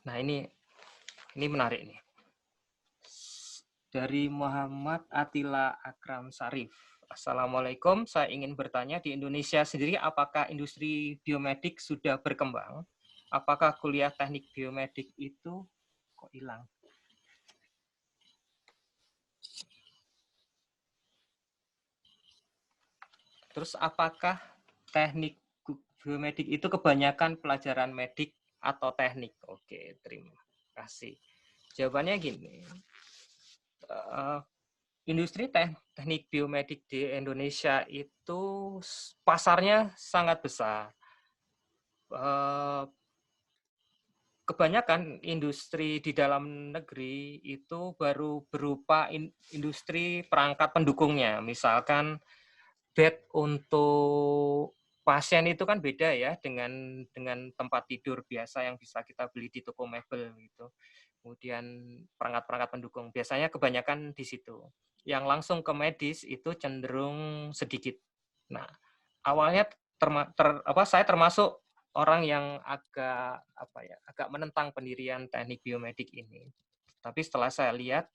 Nah, ini menarik nih. Dari Muhammad Atila Akram Sarif. Assalamualaikum, saya ingin bertanya, di Indonesia sendiri apakah industri biomedik sudah berkembang? Apakah kuliah teknik biomedik itu kok hilang? Terus apakah teknik biomedik itu kebanyakan pelajaran medik atau teknik? Oke, terima kasih. Jawabannya gini. Industri teknik biomedik di Indonesia itu pasarnya sangat besar. Kebanyakan industri di dalam negeri itu baru berupa industri perangkat pendukungnya. Misalkan bed untuk pasien itu kan beda ya dengan tempat tidur biasa yang bisa kita beli di toko mebel gitu. Kemudian perangkat-perangkat pendukung biasanya kebanyakan di situ. Yang langsung ke medis itu cenderung sedikit. Nah, awalnya saya termasuk orang yang agak menentang pendirian teknik biomedik ini. Tapi setelah saya lihat,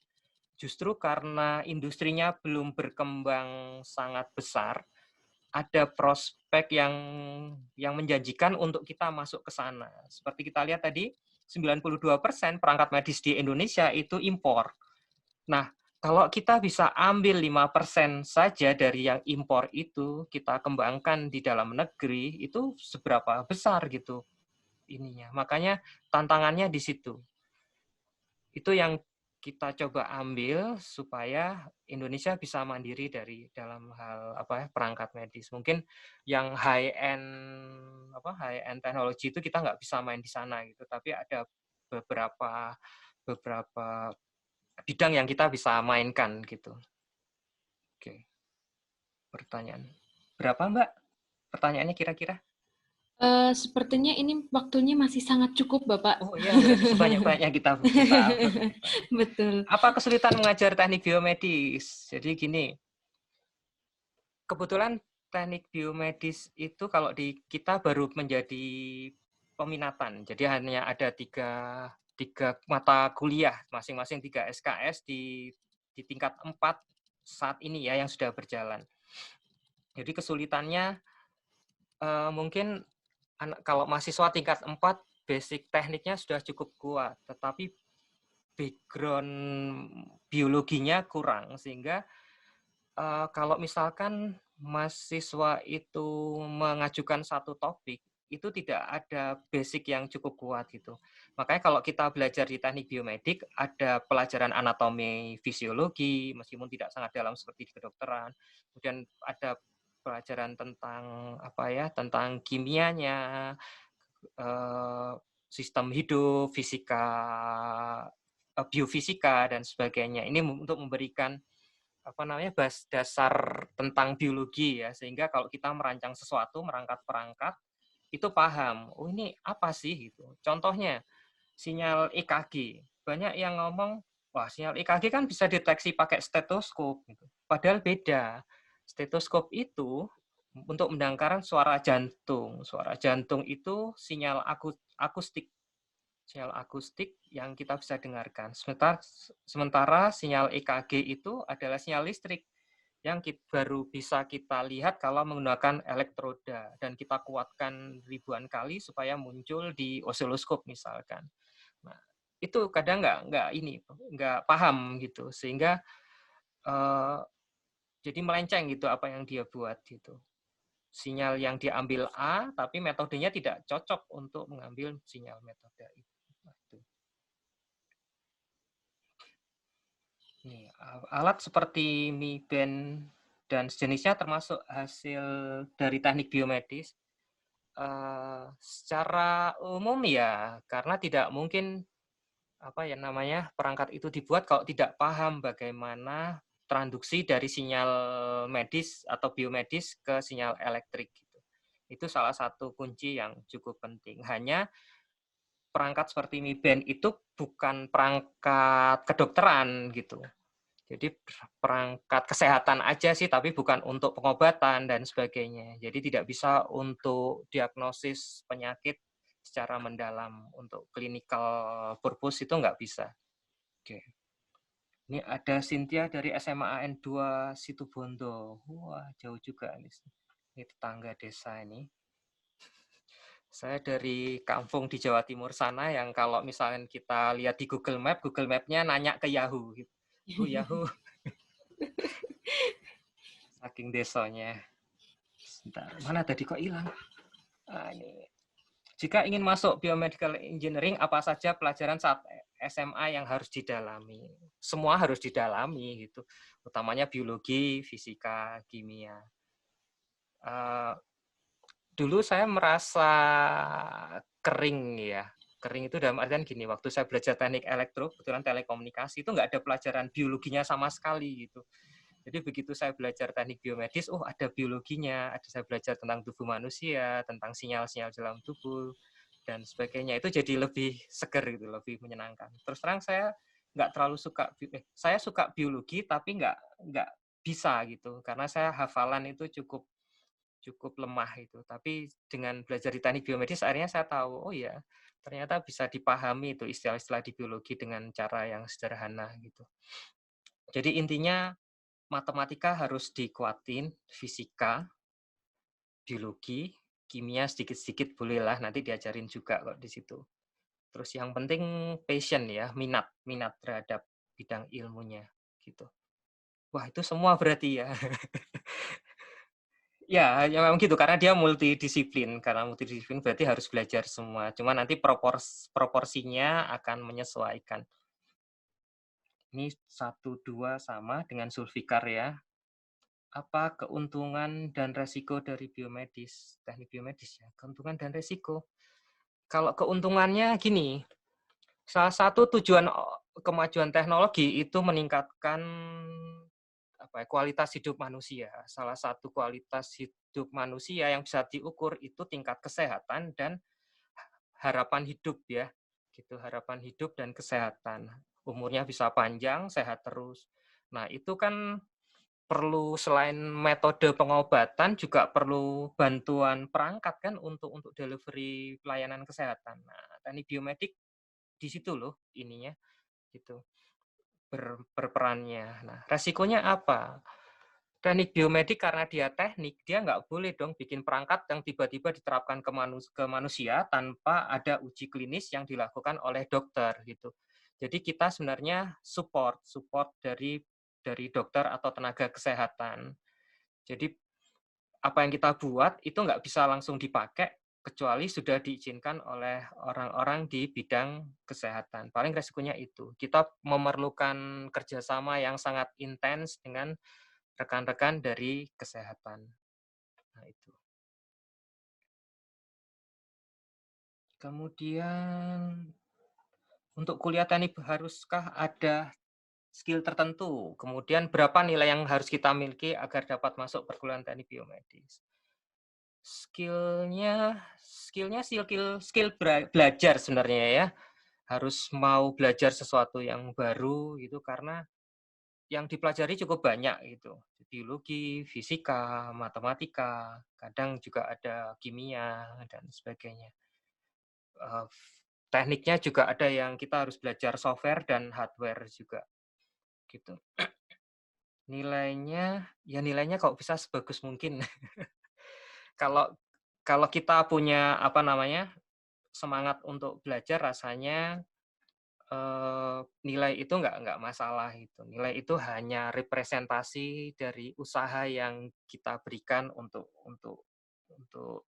justru karena industrinya belum berkembang sangat besar, ada prospek yang menjanjikan untuk kita masuk ke sana. Seperti kita lihat tadi, 92% perangkat medis di Indonesia itu impor. Nah, kalau kita bisa ambil 5% saja dari yang impor itu, kita kembangkan di dalam negeri, itu seberapa besar gitu ininya. Makanya tantangannya di situ. Itu yang kita coba ambil supaya Indonesia bisa mandiri dari dalam hal perangkat medis. Mungkin yang high end teknologi itu kita nggak bisa main di sana gitu, tapi ada beberapa bidang yang kita bisa mainkan gitu. Oke. Pertanyaan. Berapa, Mbak? Pertanyaannya kira-kira? Sepertinya ini waktunya masih sangat cukup, Bapak. Oh iya, sebanyak-banyak kita. Betul. Apa kesulitan mengajar teknik biomedis? Jadi gini, kebetulan teknik biomedis itu kalau di kita baru menjadi peminatan. Jadi hanya ada tiga mata kuliah, masing-masing 3 SKS di tingkat 4 saat ini ya yang sudah berjalan. Jadi kesulitannya mungkin kalau mahasiswa tingkat 4, basic tekniknya sudah cukup kuat, tetapi background biologinya kurang, sehingga kalau misalkan mahasiswa itu mengajukan satu topik, itu tidak ada basic yang cukup kuat gitu. Makanya kalau kita belajar di teknik biomedik, ada pelajaran anatomi fisiologi, meskipun tidak sangat dalam seperti di kedokteran, kemudian ada pelajaran tentang kimianya, sistem hidup, biofisika dan sebagainya. Ini untuk memberikan dasar tentang biologi ya, sehingga kalau kita merancang sesuatu, merangkat perangkat, itu paham. Oh ini apa sih gitu. Contohnya sinyal EKG. Banyak yang ngomong, wah sinyal EKG kan bisa deteksi pakai stetoskop gitu. Padahal beda. Stetoskop itu untuk mendengarkan suara jantung. Suara jantung itu sinyal akustik. Sinyal akustik yang kita bisa dengarkan. Sementara sinyal EKG itu adalah sinyal listrik yang baru bisa kita lihat kalau menggunakan elektroda dan kita kuatkan ribuan kali supaya muncul di osiloskop misalkan. Nah, itu kadang nggak paham gitu, sehingga jadi melenceng gitu apa yang dia buat gitu. Sinyal yang diambil A, tapi metodenya tidak cocok untuk mengambil sinyal metode itu. Nih, alat seperti Mi Band dan sejenisnya termasuk hasil dari teknik biomedis. Secara umum ya, karena tidak mungkin perangkat itu dibuat kalau tidak paham bagaimana transduksi dari sinyal medis atau biomedis ke sinyal elektrik gitu. Itu salah satu kunci yang cukup penting. Hanya perangkat seperti Mi Band itu bukan perangkat kedokteran gitu. Jadi perangkat kesehatan aja sih, tapi bukan untuk pengobatan dan sebagainya. Jadi tidak bisa untuk diagnosis penyakit secara mendalam, untuk clinical purpose itu nggak bisa. Oke. Ini ada Cynthia dari SMA AN 2 Situbondo. Wah, jauh juga ini. Ini tetangga desa ini. Saya dari kampung di Jawa Timur sana yang kalau misalnya kita lihat di Google Map-nya nanya ke Yahoo. Yahoo. Saking desanya. Sebentar, mana tadi kok hilang? Ini. Jika ingin masuk biomedical engineering, apa saja pelajaran saat SMA yang harus didalami? Semua harus didalami gitu. Utamanya biologi, fisika, kimia. Dulu saya merasa kering ya. Kering itu dalam artian gini, waktu saya belajar teknik elektro, kebetulan telekomunikasi, itu nggak ada pelajaran biologinya sama sekali gitu. Jadi begitu saya belajar teknik biomedis, ada biologinya, saya belajar tentang tubuh manusia, tentang sinyal-sinyal dalam tubuh, dan sebagainya. Itu jadi lebih seger gitu, lebih menyenangkan. Terus terang saya nggak terlalu suka, saya suka biologi tapi nggak bisa gitu, karena saya hafalan itu cukup lemah itu. Tapi dengan belajar di teknik biomedis, akhirnya saya tahu, ternyata bisa dipahami itu istilah-istilah di biologi dengan cara yang sederhana gitu. Jadi intinya matematika harus dikuatin, fisika, biologi, kimia sedikit-sedikit bolehlah, nanti diajarin juga kok di situ. Terus yang penting passion ya, minat terhadap bidang ilmunya gitu. Wah, itu semua berarti ya. Ya memang gitu, karena dia multidisiplin. Karena multidisiplin berarti harus belajar semua. Cuma nanti proporsinya akan menyesuaikan. Ini 1-2 sama dengan Zulfikar ya. Apa keuntungan dan resiko dari biomedis? Teknik biomedis ya, keuntungan dan resiko. Kalau keuntungannya gini, salah satu tujuan kemajuan teknologi itu meningkatkan kualitas hidup manusia. Salah satu kualitas hidup manusia yang bisa diukur itu tingkat kesehatan dan harapan hidup ya. Gitu, harapan hidup dan kesehatan. Umurnya bisa panjang, sehat terus. Nah, itu kan perlu selain metode pengobatan juga perlu bantuan perangkat kan untuk delivery pelayanan kesehatan. Nah, teknik biomedik di situ loh ininya gitu. Berperannya. Nah, resikonya apa? Teknik biomedik karena dia teknik, dia nggak boleh dong bikin perangkat yang tiba-tiba diterapkan ke manusia tanpa ada uji klinis yang dilakukan oleh dokter gitu. Jadi kita sebenarnya support dari dokter atau tenaga kesehatan. Jadi apa yang kita buat itu nggak bisa langsung dipakai kecuali sudah diizinkan oleh orang-orang di bidang kesehatan. Paling resikonya itu. Kita memerlukan kerjasama yang sangat intens dengan rekan-rekan dari kesehatan. Nah, itu. Kemudian, untuk kuliah teknik haruskah ada skill tertentu? Kemudian, berapa nilai yang harus kita miliki agar dapat masuk perguruan teknik biomedis? Skillnya skill belajar sebenarnya ya. Harus mau belajar sesuatu yang baru gitu, karena yang dipelajari cukup banyak gitu. Biologi, fisika, matematika, kadang juga ada kimia dan sebagainya. Tekniknya juga ada yang kita harus belajar software dan hardware juga gitu. Nilainya kok bisa sebagus mungkin. Kalau kita punya semangat untuk belajar, rasanya nilai itu nggak masalah itu. Nilai itu hanya representasi dari usaha yang kita berikan untuk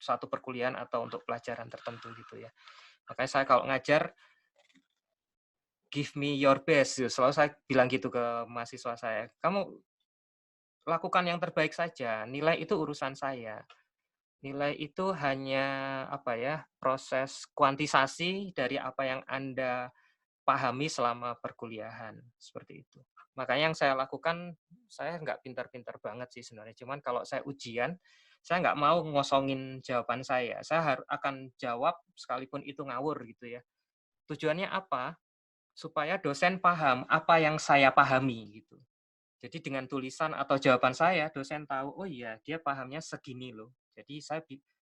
suatu perkuliahan atau untuk pelajaran tertentu gitu ya. Makanya saya kalau ngajar, give me your best. Selalu saya bilang gitu ke mahasiswa saya. Kamu lakukan yang terbaik saja. Nilai itu urusan saya. Nilai itu hanya proses kuantisasi dari apa yang Anda pahami selama perkuliahan, seperti itu. Makanya yang saya lakukan, saya nggak pintar-pintar banget sih sebenarnya. Cuman kalau saya ujian, saya nggak mau ngosongin jawaban saya. Saya akan jawab sekalipun itu ngawur gitu ya. Tujuannya apa? Supaya dosen paham apa yang saya pahami gitu. Jadi dengan tulisan atau jawaban saya, dosen tahu, oh iya, dia pahamnya segini loh. Jadi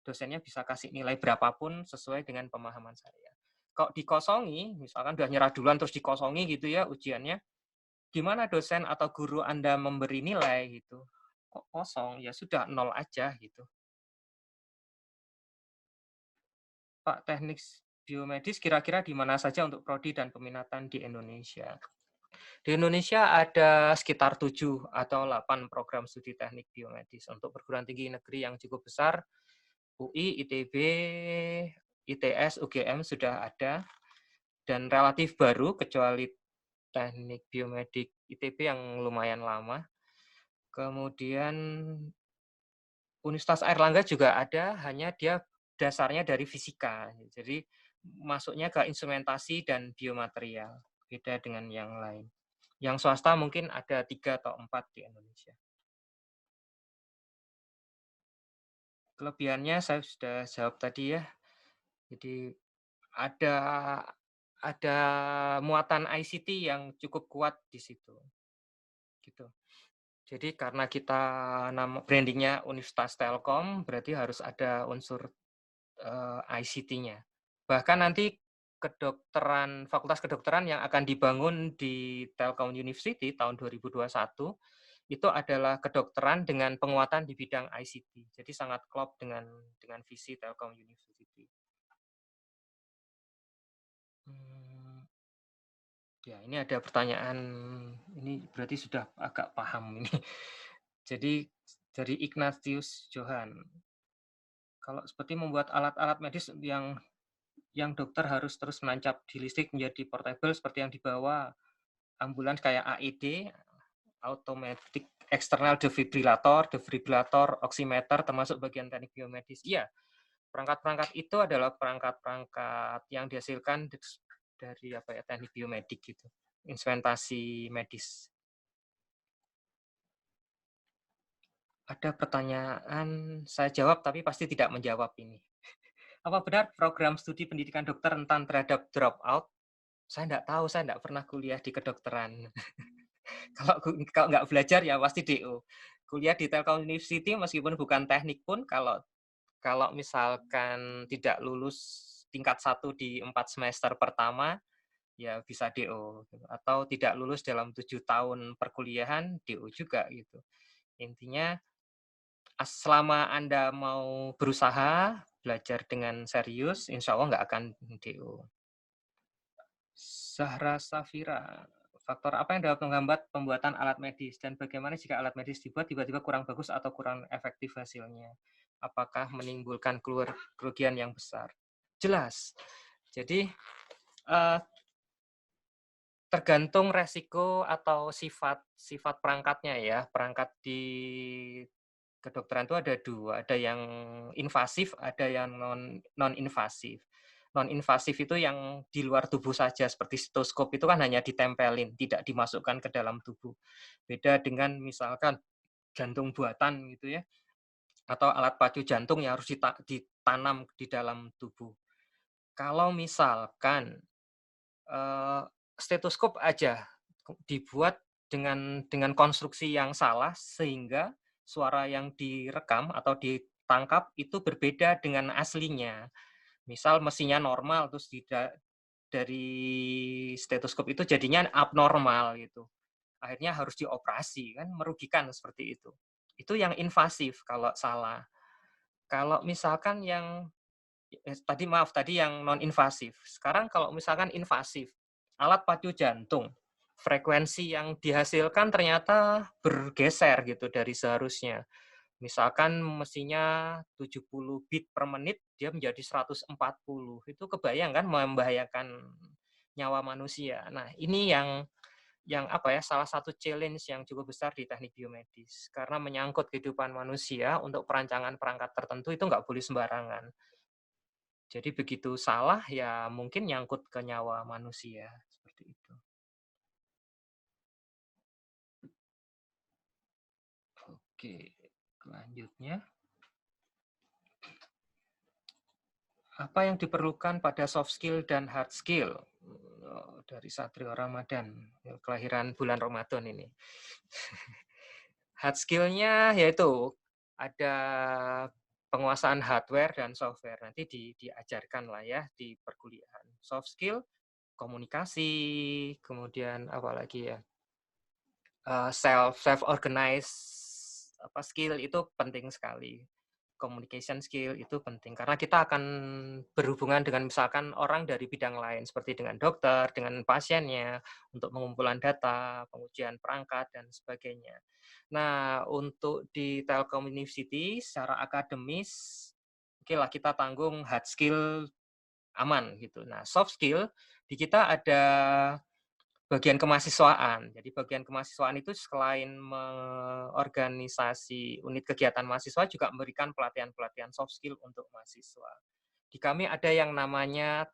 dosennya bisa kasih nilai berapapun sesuai dengan pemahaman saya. Kalau dikosongi, misalkan udah nyerah duluan terus dikosongi gitu ya ujiannya, gimana dosen atau guru Anda memberi nilai gitu? Kok kosong? Ya sudah, 0 aja gitu. Pak, teknik biomedis kira-kira di mana saja untuk prodi dan peminatan di Indonesia? Di Indonesia ada sekitar 7 atau 8 program studi teknik biomedis. Untuk perguruan tinggi negeri yang cukup besar, UI, ITB, ITS, UGM sudah ada. Dan relatif baru, kecuali teknik biomedik ITB yang lumayan lama. Kemudian Universitas Airlangga juga ada, hanya dia dasarnya dari fisika. Jadi masuknya ke instrumentasi dan biomaterial. Beda dengan yang lain. Yang swasta mungkin ada 3 atau 4 di Indonesia. Kelebihannya saya sudah jawab tadi ya. Jadi ada muatan ICT yang cukup kuat di situ. Gitu. Jadi karena kita brandingnya Universitas Telkom, berarti harus ada unsur ICT-nya. Bahkan nanti fakultas kedokteran yang akan dibangun di Telkom University tahun 2021 itu adalah kedokteran dengan penguatan di bidang ICT. Jadi sangat klop dengan visi Telkom University. Ya, ini ada pertanyaan, ini berarti sudah agak paham ini. Jadi dari Ignatius Johan, kalau seperti membuat alat-alat medis yang dokter harus terus menancap di listrik menjadi portable seperti yang dibawa ambulans kayak AED, automatic external defibrillator, oximeter, termasuk bagian teknik biomedis. Iya, perangkat-perangkat itu adalah perangkat-perangkat yang dihasilkan dari teknik biomedik gitu, instrumentasi medis. Ada pertanyaan, saya jawab tapi pasti tidak menjawab ini. Apa benar program studi pendidikan dokter rentan terhadap dropout? Saya nggak tahu, saya nggak pernah kuliah di kedokteran. Kalau nggak belajar ya pasti DO. Kuliah di Telkom University meskipun bukan teknik pun, kalau misalkan tidak lulus tingkat 1 di 4 semester pertama, ya bisa DO. Atau tidak lulus dalam 7 tahun perkuliahan, DO juga gitu. Intinya, selama Anda mau berusaha, belajar dengan serius, insya Allah nggak akan DO. Zahra Safira, faktor apa yang dapat menghambat pembuatan alat medis? Dan bagaimana jika alat medis dibuat tiba-tiba kurang bagus atau kurang efektif hasilnya? Apakah menimbulkan kerugian yang besar? Jelas. Jadi, tergantung resiko atau sifat perangkatnya ya. Perangkat di kedokteran itu ada 2, ada yang invasif, ada yang non-invasif. Non-invasif itu yang di luar tubuh saja, seperti stetoskop itu kan hanya ditempelin, tidak dimasukkan ke dalam tubuh. Beda dengan misalkan jantung buatan gitu ya, atau alat pacu jantung yang harus ditanam di dalam tubuh. Kalau misalkan stetoskop aja dibuat dengan konstruksi yang salah sehingga suara yang direkam atau ditangkap itu berbeda dengan aslinya. Misal mesinnya normal, terus dari stetoskop itu jadinya abnormal gitu. akhirnya harus dioperasi, kan merugikan seperti itu. Itu yang invasif kalau salah. Kalau misalkan yang tadi yang non invasif. Sekarang kalau misalkan invasif, alat pacu jantung, frekuensi yang dihasilkan ternyata bergeser gitu dari seharusnya. Misalkan mestinya 70 bit per menit, dia menjadi 140. Itu kebayang kan membahayakan nyawa manusia. Nah, ini yang salah satu challenge yang cukup besar di teknik biomedis. Karena menyangkut kehidupan manusia untuk perancangan perangkat tertentu itu nggak boleh sembarangan. Jadi begitu salah ya mungkin nyangkut ke nyawa manusia seperti itu. Oke, selanjutnya. Apa yang diperlukan pada soft skill dan hard skill? Dari Satrio Ramadan, kelahiran bulan Ramadan ini. Hard skill-nya yaitu ada penguasaan hardware dan software. Nanti diajarkan lah ya di perkuliahan. Soft skill, komunikasi, kemudian apa lagi ya? Self-organize skill itu penting sekali. Communication skill itu penting karena kita akan berhubungan dengan misalkan orang dari bidang lain seperti dengan dokter, dengan pasiennya untuk pengumpulan data, pengujian perangkat dan sebagainya. Nah, untuk di Telkom University secara akademis oke lah kita tanggung hard skill aman gitu. Nah, soft skill di kita ada bagian kemahasiswaan. Jadi bagian kemahasiswaan itu selain mengorganisasi unit kegiatan mahasiswa juga memberikan pelatihan-pelatihan soft skill untuk mahasiswa. Di kami ada yang namanya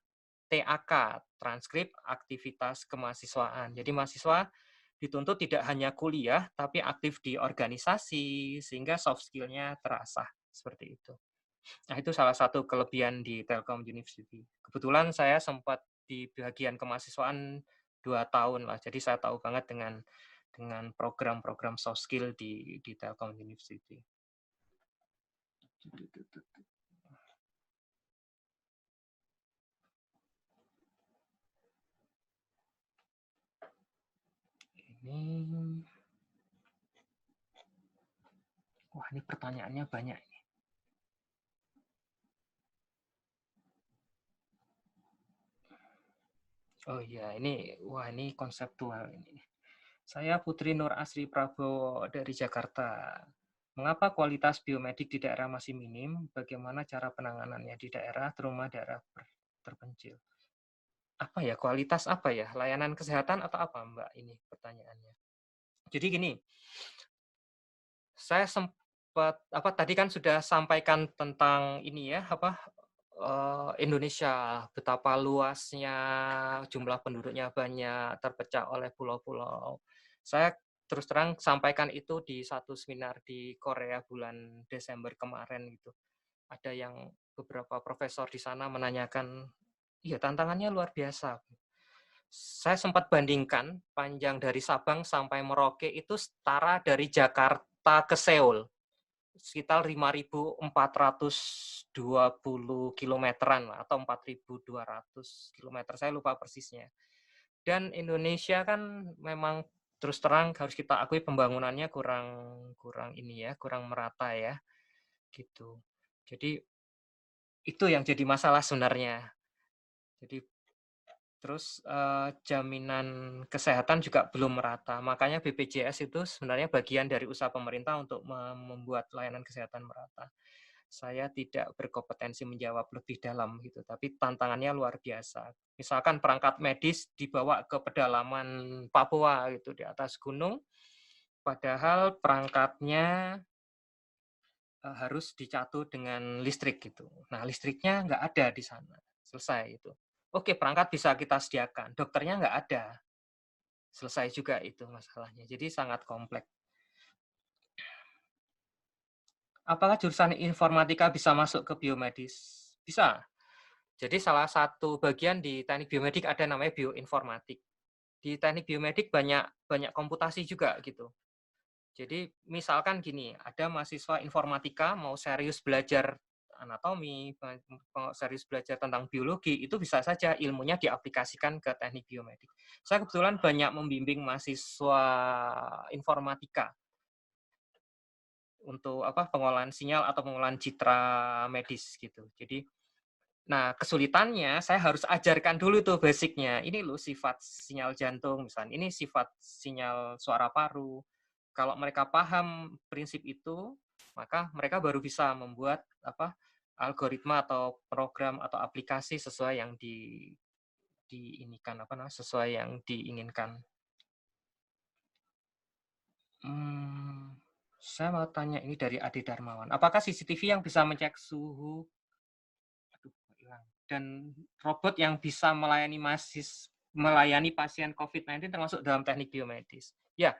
TAK, transkrip aktivitas kemahasiswaan. Jadi mahasiswa dituntut tidak hanya kuliah, tapi aktif di organisasi, sehingga soft skill-nya terasah. Seperti itu. Nah, itu salah satu kelebihan di Telkom University. Kebetulan saya sempat di bagian kemahasiswaan 2 tahun lah, jadi saya tahu banget dengan program-program soft skill di Telkom University. Ini pertanyaannya banyak. Oh iya, ini konseptual ini. Saya Putri Nur Asri Prabowo dari Jakarta. Mengapa kualitas biomedik di daerah masih minim? Bagaimana cara penanganannya di daerah, terutama daerah terpencil? Apa ya, kualitas apa ya? Layanan kesehatan atau apa, Mbak? Ini pertanyaannya. Jadi gini, saya sempat, tadi kan sudah sampaikan tentang ini ya, Indonesia, betapa luasnya, jumlah penduduknya banyak, terpecah oleh pulau-pulau. Saya terus terang sampaikan itu di satu seminar di Korea bulan Desember kemarin gitu. Ada yang beberapa profesor di sana menanyakan, iya tantangannya luar biasa. Saya sempat bandingkan panjang dari Sabang sampai Merauke itu setara dari Jakarta ke Seoul. Sekitar 5.420 kilometeran atau 4.200 kilometer, saya lupa persisnya. Dan Indonesia kan memang terus terang harus kita akui pembangunannya kurang merata ya, gitu. Jadi itu yang jadi masalah sebenarnya. Jadi terus jaminan kesehatan juga belum merata. Makanya BPJS itu sebenarnya bagian dari usaha pemerintah untuk membuat layanan kesehatan merata. Saya tidak berkompetensi menjawab lebih dalam gitu, tapi tantangannya luar biasa. Misalkan perangkat medis dibawa ke pedalaman Papua gitu di atas gunung, padahal perangkatnya harus dicatu dengan listrik gitu. Nah, listriknya nggak ada di sana. Selesai itu. Oke, perangkat bisa kita sediakan, dokternya nggak ada. Selesai juga itu masalahnya. Jadi sangat kompleks. Apakah jurusan informatika bisa masuk ke biomedis? Bisa. Jadi salah satu bagian di teknik biomedik ada namanya bioinformatik. Di teknik biomedik banyak komputasi juga gitu. Jadi misalkan gini, ada mahasiswa informatika mau serius belajar anatomi, serius belajar tentang biologi, itu bisa saja ilmunya diaplikasikan ke teknik biomedik. Saya kebetulan banyak membimbing mahasiswa informatika untuk pengolahan sinyal atau pengolahan citra medis gitu. Jadi, nah kesulitannya saya harus ajarkan dulu tuh basicnya. Ini loh sifat sinyal jantung misalnya, ini sifat sinyal suara paru. Kalau mereka paham prinsip itu, maka mereka baru bisa membuat algoritma atau program atau aplikasi sesuai yang diinginkan sesuai yang diinginkan. Saya mau tanya ini dari Adi Darmawan. Apakah CCTV yang bisa mencek suhu dan robot yang bisa melayani pasien COVID-19 termasuk dalam teknik biomedis? Ya,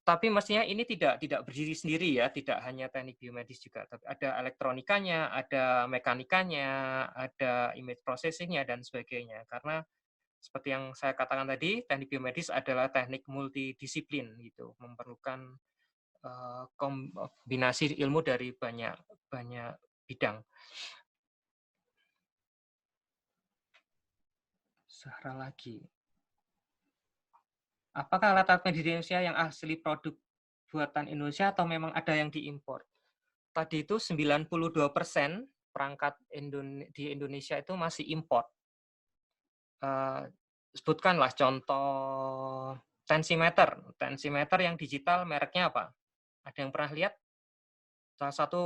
tapi mestinya ini tidak berdiri sendiri ya, tidak hanya teknik biomedis juga, tapi ada elektronikanya, ada mekanikanya, ada image processing-nya dan sebagainya. Karena seperti yang saya katakan tadi, teknik biomedis adalah teknik multidisiplin gitu, memerlukan kombinasi ilmu dari banyak bidang. Zahra lagi. Apakah alat-alat medis Indonesia yang asli produk buatan Indonesia atau memang ada yang diimpor? Tadi itu 92% perangkat di Indonesia itu masih import. Sebutkanlah contoh tensimeter. Tensimeter yang digital mereknya apa? Ada yang pernah lihat? Salah satu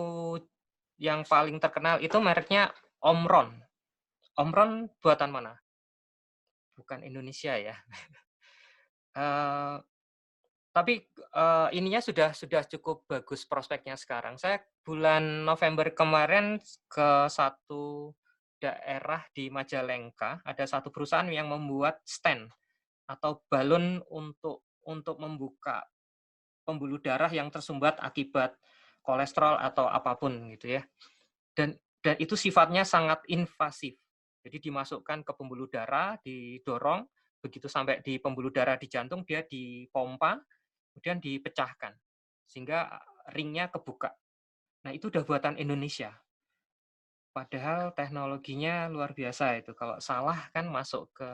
yang paling terkenal itu mereknya Omron. Omron buatan mana? Bukan Indonesia ya. Tapi ininya sudah cukup bagus prospeknya sekarang. Saya bulan November kemarin ke satu daerah di Majalengka, ada satu perusahaan yang membuat stand atau balon untuk membuka pembuluh darah yang tersumbat akibat kolesterol atau apapun gitu ya. Dan itu sifatnya sangat invasif. Jadi dimasukkan ke pembuluh darah, didorong, begitu sampai di pembuluh darah di jantung, dia dipompa, kemudian dipecahkan, sehingga ringnya kebuka. Nah, itu udah buatan Indonesia. Padahal teknologinya luar biasa itu. Kalau salah kan masuk ke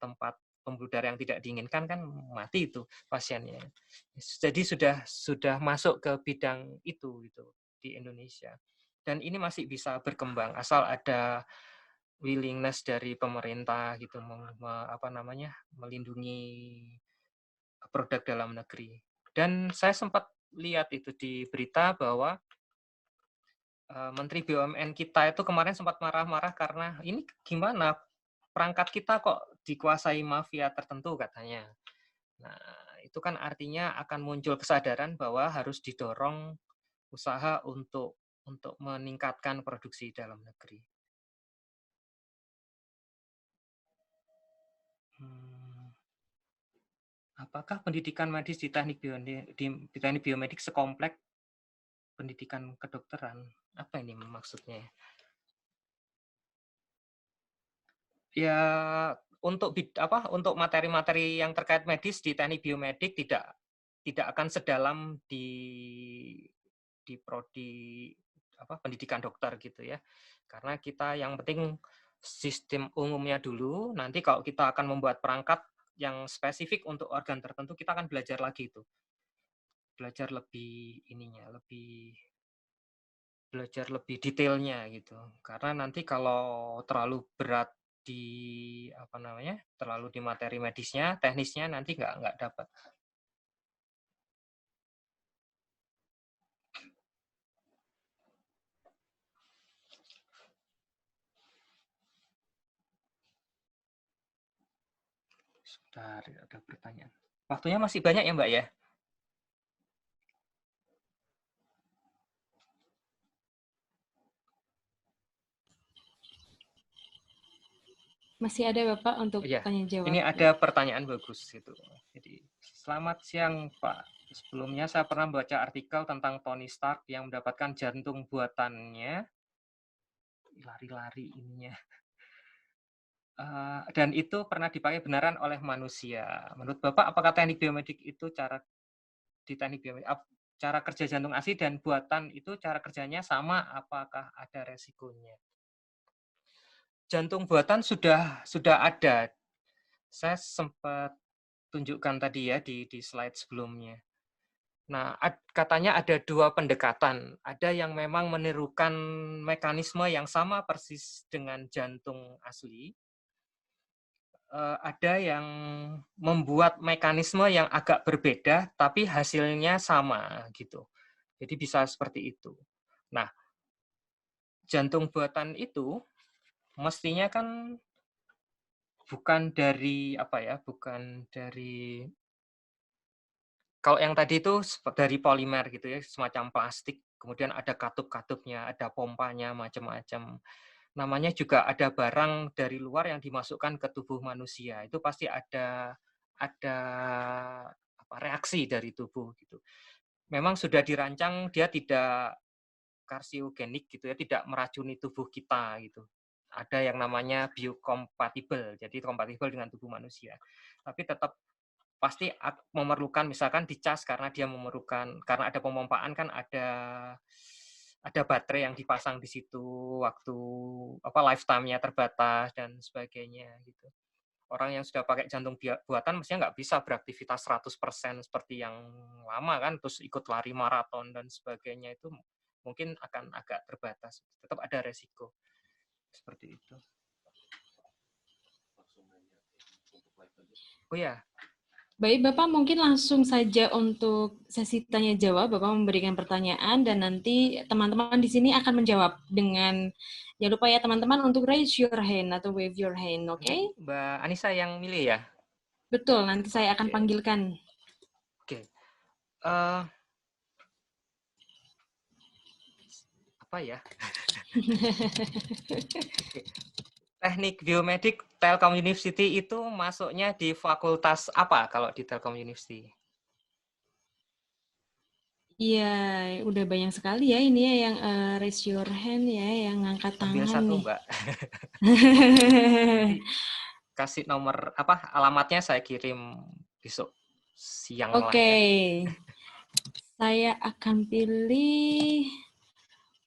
tempat pembuluh darah yang tidak diinginkan kan mati itu pasiennya. Jadi sudah masuk ke bidang itu gitu di Indonesia. Dan ini masih bisa berkembang asal ada willingness dari pemerintah gitu melindungi produk dalam negeri. Dan saya sempat lihat itu di berita bahwa Menteri BUMN kita itu kemarin sempat marah-marah karena ini gimana perangkat kita kok dikuasai mafia tertentu katanya. Nah, itu kan artinya akan muncul kesadaran bahwa harus didorong usaha untuk meningkatkan produksi dalam negeri. Apakah pendidikan medis di teknik biomedik sekompleks pendidikan kedokteran? Apa ini maksudnya? Ya, untuk materi-materi yang terkait medis di teknik biomedik tidak akan sedalam di prodi pendidikan dokter gitu ya. Karena kita yang penting sistem umumnya dulu, nanti kalau kita akan membuat perangkat yang spesifik untuk organ tertentu, kita akan belajar lagi itu. Belajar lebih detailnya gitu. Karena nanti kalau terlalu berat terlalu di materi medisnya, teknisnya nanti nggak dapat. Sebentar, ada pertanyaan. Waktunya masih banyak ya, Mbak ya? Masih ada Bapak untuk tanya jawab. Ini ada pertanyaan bagus gitu. Jadi, selamat siang Pak. Sebelumnya saya pernah baca artikel tentang Tony Stark yang mendapatkan jantung buatannya, lari-lari ininya. Dan itu pernah dipakai benaran oleh manusia. Menurut Bapak, apakah teknik biomedik itu di teknik biomedik? cara kerja jantung asli dan buatan itu cara kerjanya sama, apakah ada resikonya? Jantung buatan sudah ada. Saya sempat tunjukkan tadi ya di slide sebelumnya. Nah, katanya ada 2 pendekatan. Ada yang memang menirukan mekanisme yang sama persis dengan jantung asli. Ada yang membuat mekanisme yang agak berbeda, tapi hasilnya sama gitu. Jadi bisa seperti itu. Nah, jantung buatan itu mestinya kan bukan dari bukan dari, kalau yang tadi itu dari polimer gitu ya, semacam plastik, kemudian ada katup-katupnya, ada pompanya, macam-macam. Namanya juga ada barang dari luar yang dimasukkan ke tubuh manusia. Itu pasti ada reaksi dari tubuh gitu. Memang sudah dirancang dia tidak karsiogenik gitu ya, tidak meracuni tubuh kita gitu. Ada yang namanya biokompatibel, jadi kompatibel dengan tubuh manusia. Tapi tetap pasti memerlukan, misalkan dicas karena dia memerlukan, karena ada pemompaan kan ada baterai yang dipasang di situ, waktu lifetime-nya terbatas dan sebagainya gitu. Orang yang sudah pakai jantung buatan mestinya nggak bisa beraktivitas 100% seperti yang lama kan, terus ikut lari maraton dan sebagainya, itu mungkin akan agak terbatas. Tetap ada resiko seperti itu. Oh ya. Baik, Bapak mungkin langsung saja untuk sesi tanya jawab. Bapak memberikan pertanyaan dan nanti teman-teman di sini akan menjawab dengan, jangan lupa ya teman-teman untuk raise your hand atau wave your hand, oke? Okay? Mbak Anissa yang milih ya? Betul, nanti saya akan panggilkan. Oke. Apa ya? Teknik biomedik Telkom University itu masuknya di fakultas apa kalau di Telkom University? Iya, udah banyak sekali ya ini ya yang raise your hand ya, yang ngangkat tangan. Ambil satu, nih. Mbak. Kasih nomor alamatnya saya kirim besok siang. Oke. Saya akan pilih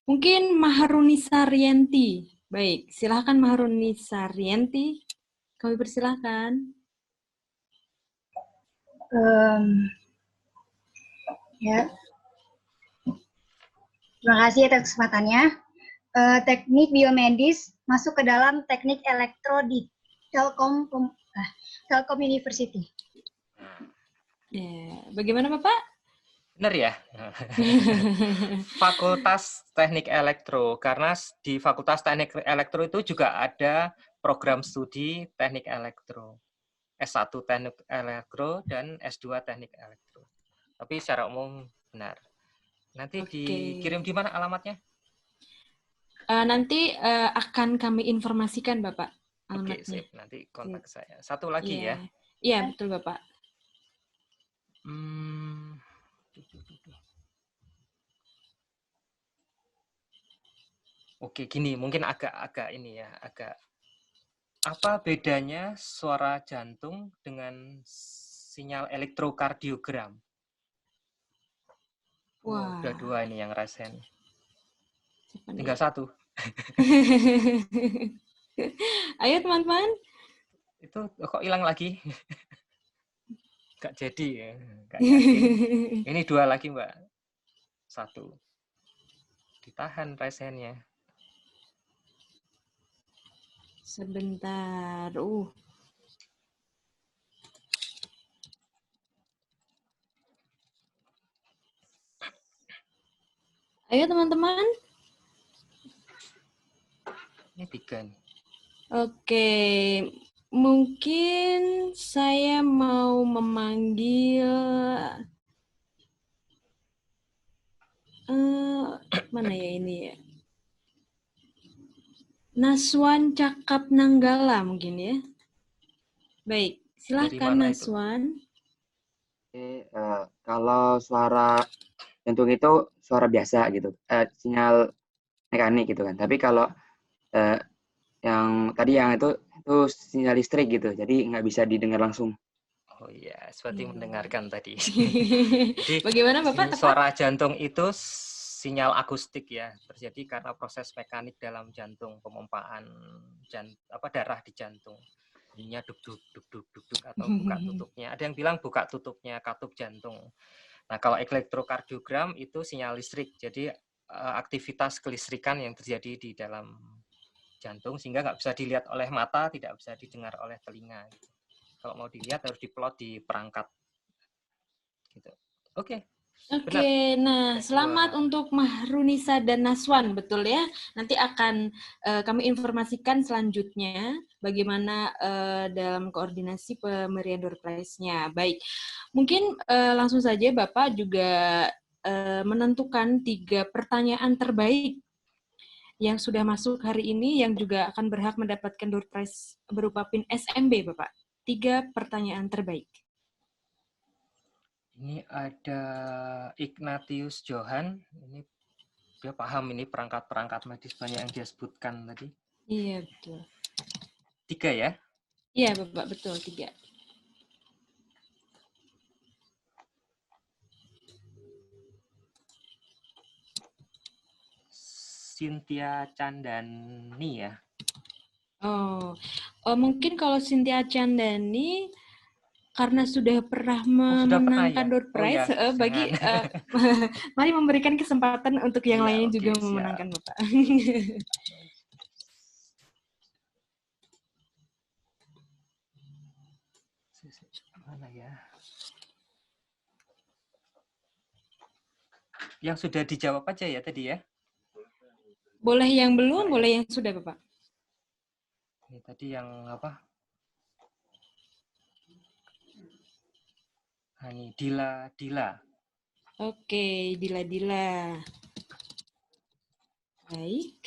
mungkin Maharuni Saryanti. Baik, silahkan Maharuni Saryanti. Kami persilahkan. Ya. Terima kasih atas kesempatannya. Teknik biomedis masuk ke dalam teknik elektro di Telkom University. Ya, bagaimana Bapak? Benar ya? Fakultas Teknik Elektro, karena di Fakultas Teknik Elektro itu juga ada program studi Teknik Elektro. S1 Teknik Elektro dan S2 Teknik Elektro. Tapi secara umum benar. Nanti dikirim di mana alamatnya? Nanti akan kami informasikan Bapak alamatnya. Oke, sip. Nanti kontak saya. Satu lagi ya. Iya, betul Bapak. Oke, gini, mungkin agak ini ya, apa bedanya suara jantung dengan sinyal elektrokardiogram? Wah. Udah 2 ini yang rasain. Tinggal 1. Ayo teman-teman. Itu kok hilang lagi? Gak jadi ya. Gak yakin. Ini 2 lagi Mbak. 1. Ditahan rasennya. Sebentar. Ayo teman-teman. Ini 3 nih. Oke. Mungkin saya mau memanggil mana ya ini ya? Naswan Cakap Nanggala mungkin ya. Baik, silahkan Naswan. Kalau suara jantung itu suara biasa gitu, sinyal mekanik gitu kan. Tapi kalau yang tadi yang itu sinyal listrik gitu, jadi nggak bisa didengar langsung. Oh iya, seperti mendengarkan tadi. Jadi Bagaimana Bapak? suara jantung itu sinyal akustik ya, terjadi karena proses mekanik dalam jantung, pemompaan darah di jantung. Bunyinya duk duk duk duk duk duk atau buka tutupnya. Ada yang bilang buka tutupnya katup jantung. Nah, kalau elektrokardiogram itu sinyal listrik. Jadi aktivitas kelistrikan yang terjadi di dalam jantung sehingga nggak bisa dilihat oleh mata, tidak bisa didengar oleh telinga. Gitu. Kalau mau dilihat harus diplot di perangkat. Gitu. Oke. Oke, nah selamat untuk Mahrunisa dan Naswan, betul ya? Nanti akan kami informasikan selanjutnya bagaimana dalam koordinasi pemberian door prize-nya. Baik, mungkin langsung saja Bapak juga menentukan 3 pertanyaan terbaik yang sudah masuk hari ini yang juga akan berhak mendapatkan door prize berupa pin SMB, Bapak. 3 pertanyaan terbaik. Ini ada Ignatius Johan. Ini dia paham ini perangkat-perangkat medis banyak yang dia sebutkan tadi. Iya, betul. 3 ya? Iya, Bapak, betul 3. Cynthia Candani ya. Oh, mungkin kalau Cynthia Candani karena sudah pernah memenangkan door prize, bagi mari memberikan kesempatan untuk yang lainnya juga memenangkan, Bapak. Mana ya? Yang sudah dijawab aja ya tadi ya? Boleh yang belum, boleh yang sudah, Bapak. Ini tadi yang apa? Ini Dila. Oke, Dila. Baik.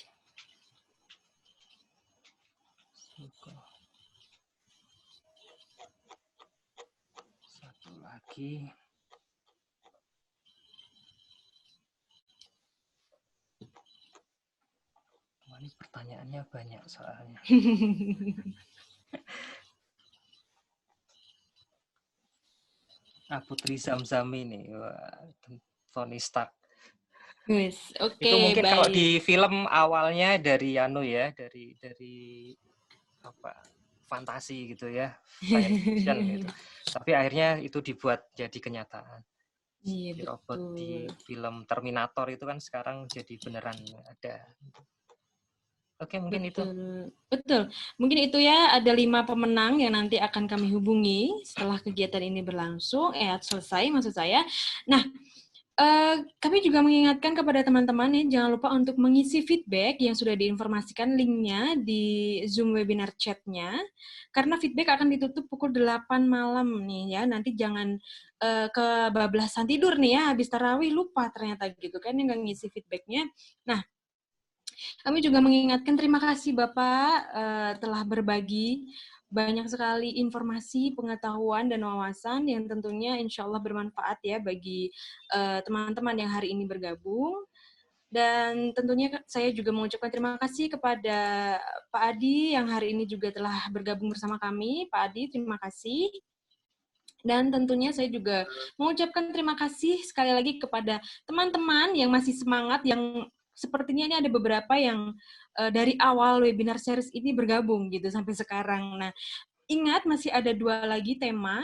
Satu lagi. Ini pertanyaannya banyak soalnya. Putri Zamzami nih, Tony Stark. Yes, oke. Itu mungkin baik. kalau di film awalnya dari dari apa fantasi gitu ya, science fiction gitu. Tapi akhirnya itu dibuat jadi kenyataan. Iya, robot betul. di film Terminator itu kan sekarang jadi beneran ada. Oke, mungkin betul. itu. Betul. Mungkin itu ya, ada 5 pemenang yang nanti akan kami hubungi setelah kegiatan ini berlangsung, selesai maksud saya. Nah, kami juga mengingatkan kepada teman-teman ya, jangan lupa untuk mengisi feedback yang sudah diinformasikan linknya di Zoom webinar chat-nya, karena feedback akan ditutup pukul 8 malam nih ya, nanti jangan kebablasan tidur nih ya, habis tarawih lupa ternyata gitu kan, yang nggak ngisi feedback-nya. Nah, kami juga mengingatkan terima kasih Bapak telah berbagi banyak sekali informasi, pengetahuan, dan wawasan yang tentunya insya Allah bermanfaat ya bagi teman-teman yang hari ini bergabung. Dan tentunya saya juga mengucapkan terima kasih kepada Pak Adi yang hari ini juga telah bergabung bersama kami. Pak Adi, terima kasih. Dan tentunya saya juga mengucapkan terima kasih sekali lagi kepada teman-teman yang masih semangat, yang sepertinya ini ada beberapa yang dari awal webinar series ini bergabung gitu sampai sekarang. Nah, ingat masih ada 2 lagi tema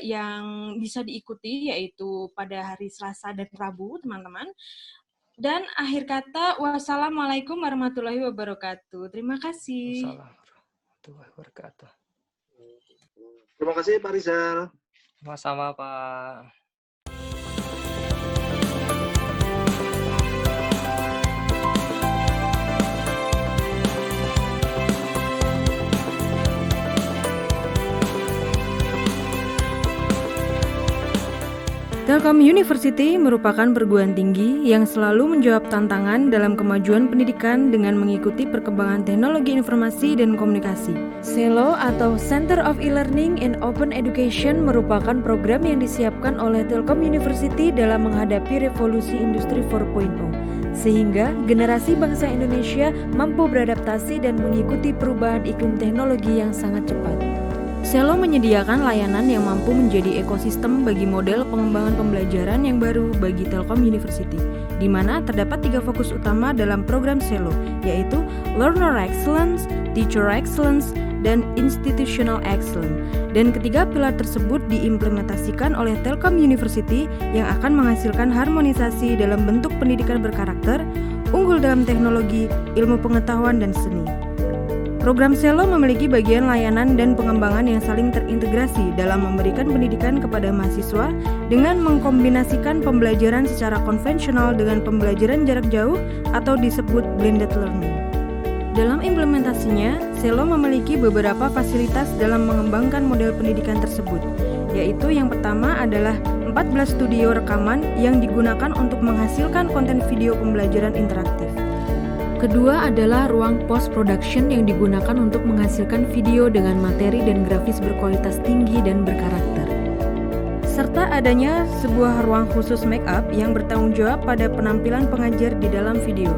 yang bisa diikuti, yaitu pada hari Selasa dan Rabu, teman-teman. Dan akhir kata, wassalamualaikum warahmatullahi wabarakatuh. Terima kasih. Wassalamualaikum warahmatullahi wabarakatuh. Terima kasih Pak Rizal. Sama-sama Pak. Telkom University merupakan perguruan tinggi yang selalu menjawab tantangan dalam kemajuan pendidikan dengan mengikuti perkembangan teknologi informasi dan komunikasi. CELO atau Center of E-Learning and Open Education merupakan program yang disiapkan oleh Telkom University dalam menghadapi revolusi industri 4.0, sehingga generasi bangsa Indonesia mampu beradaptasi dan mengikuti perubahan iklim teknologi yang sangat cepat. Selo menyediakan layanan yang mampu menjadi ekosistem bagi model pengembangan pembelajaran yang baru bagi Telkom University, di mana terdapat 3 fokus utama dalam program Selo, yaitu Learner Excellence, Teacher Excellence, dan Institutional Excellence. Dan ketiga pilar tersebut diimplementasikan oleh Telkom University yang akan menghasilkan harmonisasi dalam bentuk pendidikan berkarakter, unggul dalam teknologi, ilmu pengetahuan, dan seni. Program Selo memiliki bagian layanan dan pengembangan yang saling terintegrasi dalam memberikan pendidikan kepada mahasiswa dengan mengkombinasikan pembelajaran secara konvensional dengan pembelajaran jarak jauh atau disebut blended learning. Dalam implementasinya, Selo memiliki beberapa fasilitas dalam mengembangkan model pendidikan tersebut, yaitu yang pertama adalah 14 studio rekaman yang digunakan untuk menghasilkan konten video pembelajaran interaktif. Kedua adalah ruang post-production yang digunakan untuk menghasilkan video dengan materi dan grafis berkualitas tinggi dan berkarakter. Serta adanya sebuah ruang khusus make-up yang bertanggung jawab pada penampilan pengajar di dalam video.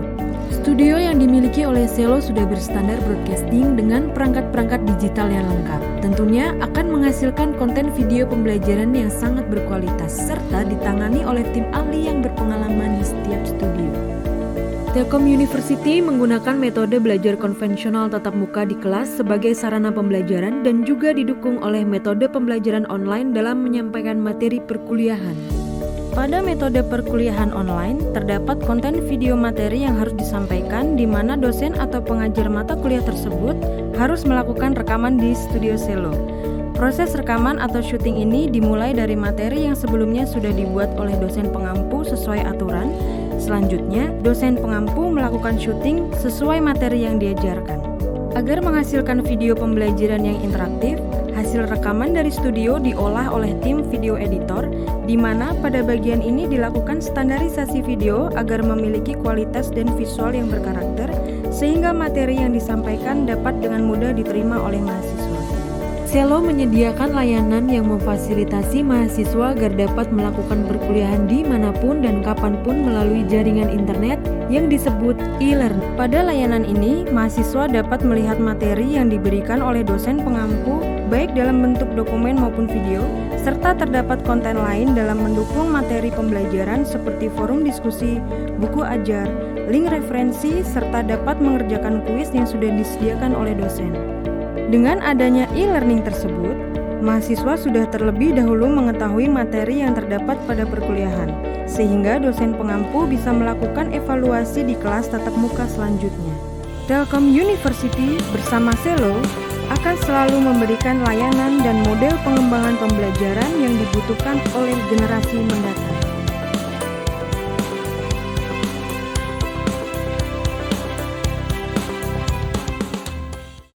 Studio yang dimiliki oleh Selo sudah berstandar broadcasting dengan perangkat-perangkat digital yang lengkap. Tentunya akan menghasilkan konten video pembelajaran yang sangat berkualitas, serta ditangani oleh tim ahli yang berpengalaman di setiap studio. Telkom University menggunakan metode belajar konvensional tatap muka di kelas sebagai sarana pembelajaran dan juga didukung oleh metode pembelajaran online dalam menyampaikan materi perkuliahan. Pada metode perkuliahan online, terdapat konten video materi yang harus disampaikan di mana dosen atau pengajar mata kuliah tersebut harus melakukan rekaman di studio Selo. Proses rekaman atau syuting ini dimulai dari materi yang sebelumnya sudah dibuat oleh dosen pengampu sesuai aturan. Selanjutnya, dosen pengampu melakukan syuting sesuai materi yang diajarkan. Agar menghasilkan video pembelajaran yang interaktif, hasil rekaman dari studio diolah oleh tim video editor, di mana pada bagian ini dilakukan standarisasi video agar memiliki kualitas dan visual yang berkarakter, sehingga materi yang disampaikan dapat dengan mudah diterima oleh mahasiswa. Selo menyediakan layanan yang memfasilitasi mahasiswa agar dapat melakukan perkuliahan dimanapun dan kapanpun melalui jaringan internet yang disebut e-learning. Pada layanan ini, mahasiswa dapat melihat materi yang diberikan oleh dosen pengampu baik dalam bentuk dokumen maupun video, serta terdapat konten lain dalam mendukung materi pembelajaran seperti forum diskusi, buku ajar, link referensi, serta dapat mengerjakan kuis yang sudah disediakan oleh dosen. Dengan adanya e-learning tersebut, mahasiswa sudah terlebih dahulu mengetahui materi yang terdapat pada perkuliahan, sehingga dosen pengampu bisa melakukan evaluasi di kelas tatap muka selanjutnya. Telkom University bersama Selo akan selalu memberikan layanan dan model pengembangan pembelajaran yang dibutuhkan oleh generasi mendatang.